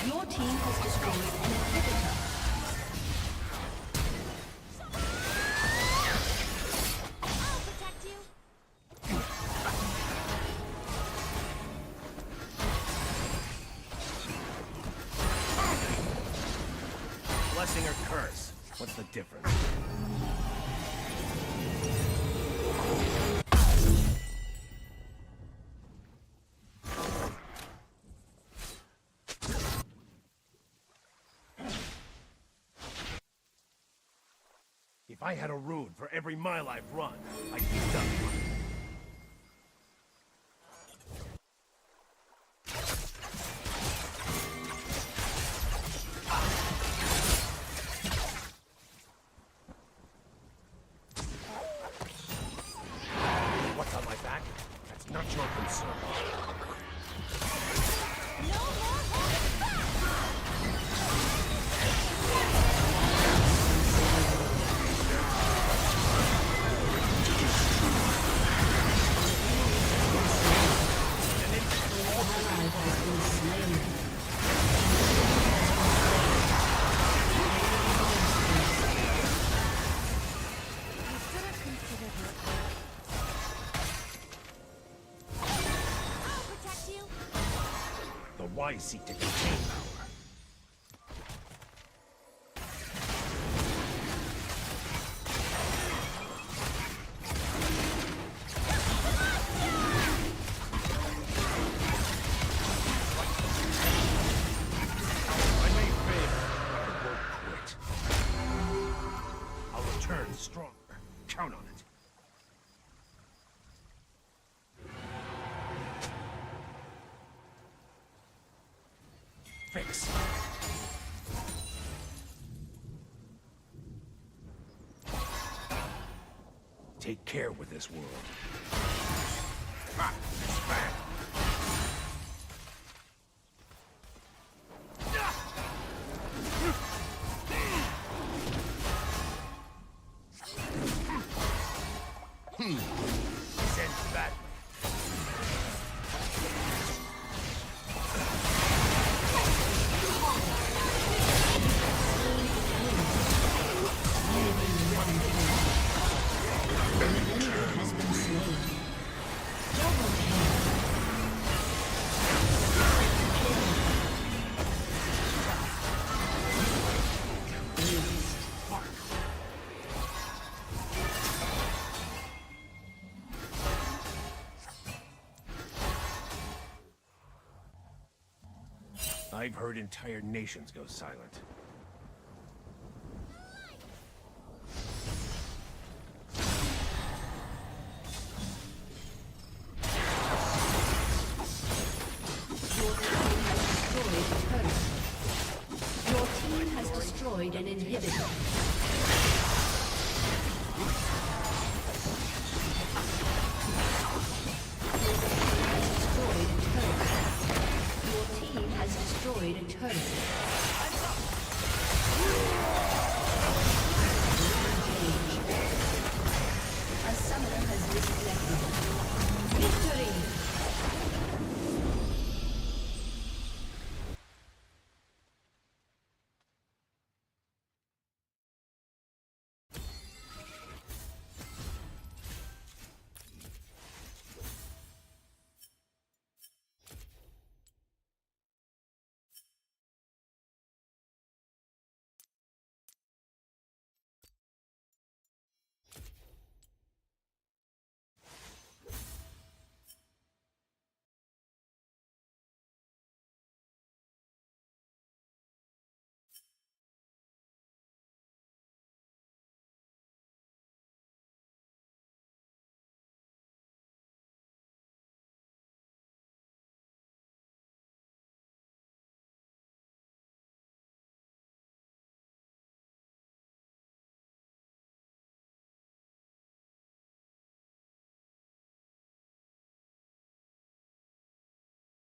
Your team has destroyed an inhibitor. I'll protect you. Blessing or curse? What's the difference? If I had a rune for every mile I've run, I'd be done. What's on my back? That's not your concern. No more holding back. I'll protect you. The wise seek to contain power. I may fail, but I won't quit. I'll return stronger. Count on it. Fix. Take care with this world. Ha! Smack! Send back. Has been slain. Double kill. I've heard entire nations go silent. Your team has destroyed an inhibitor. Your team has destroyed a turret. A summoner has disconnected. Victory!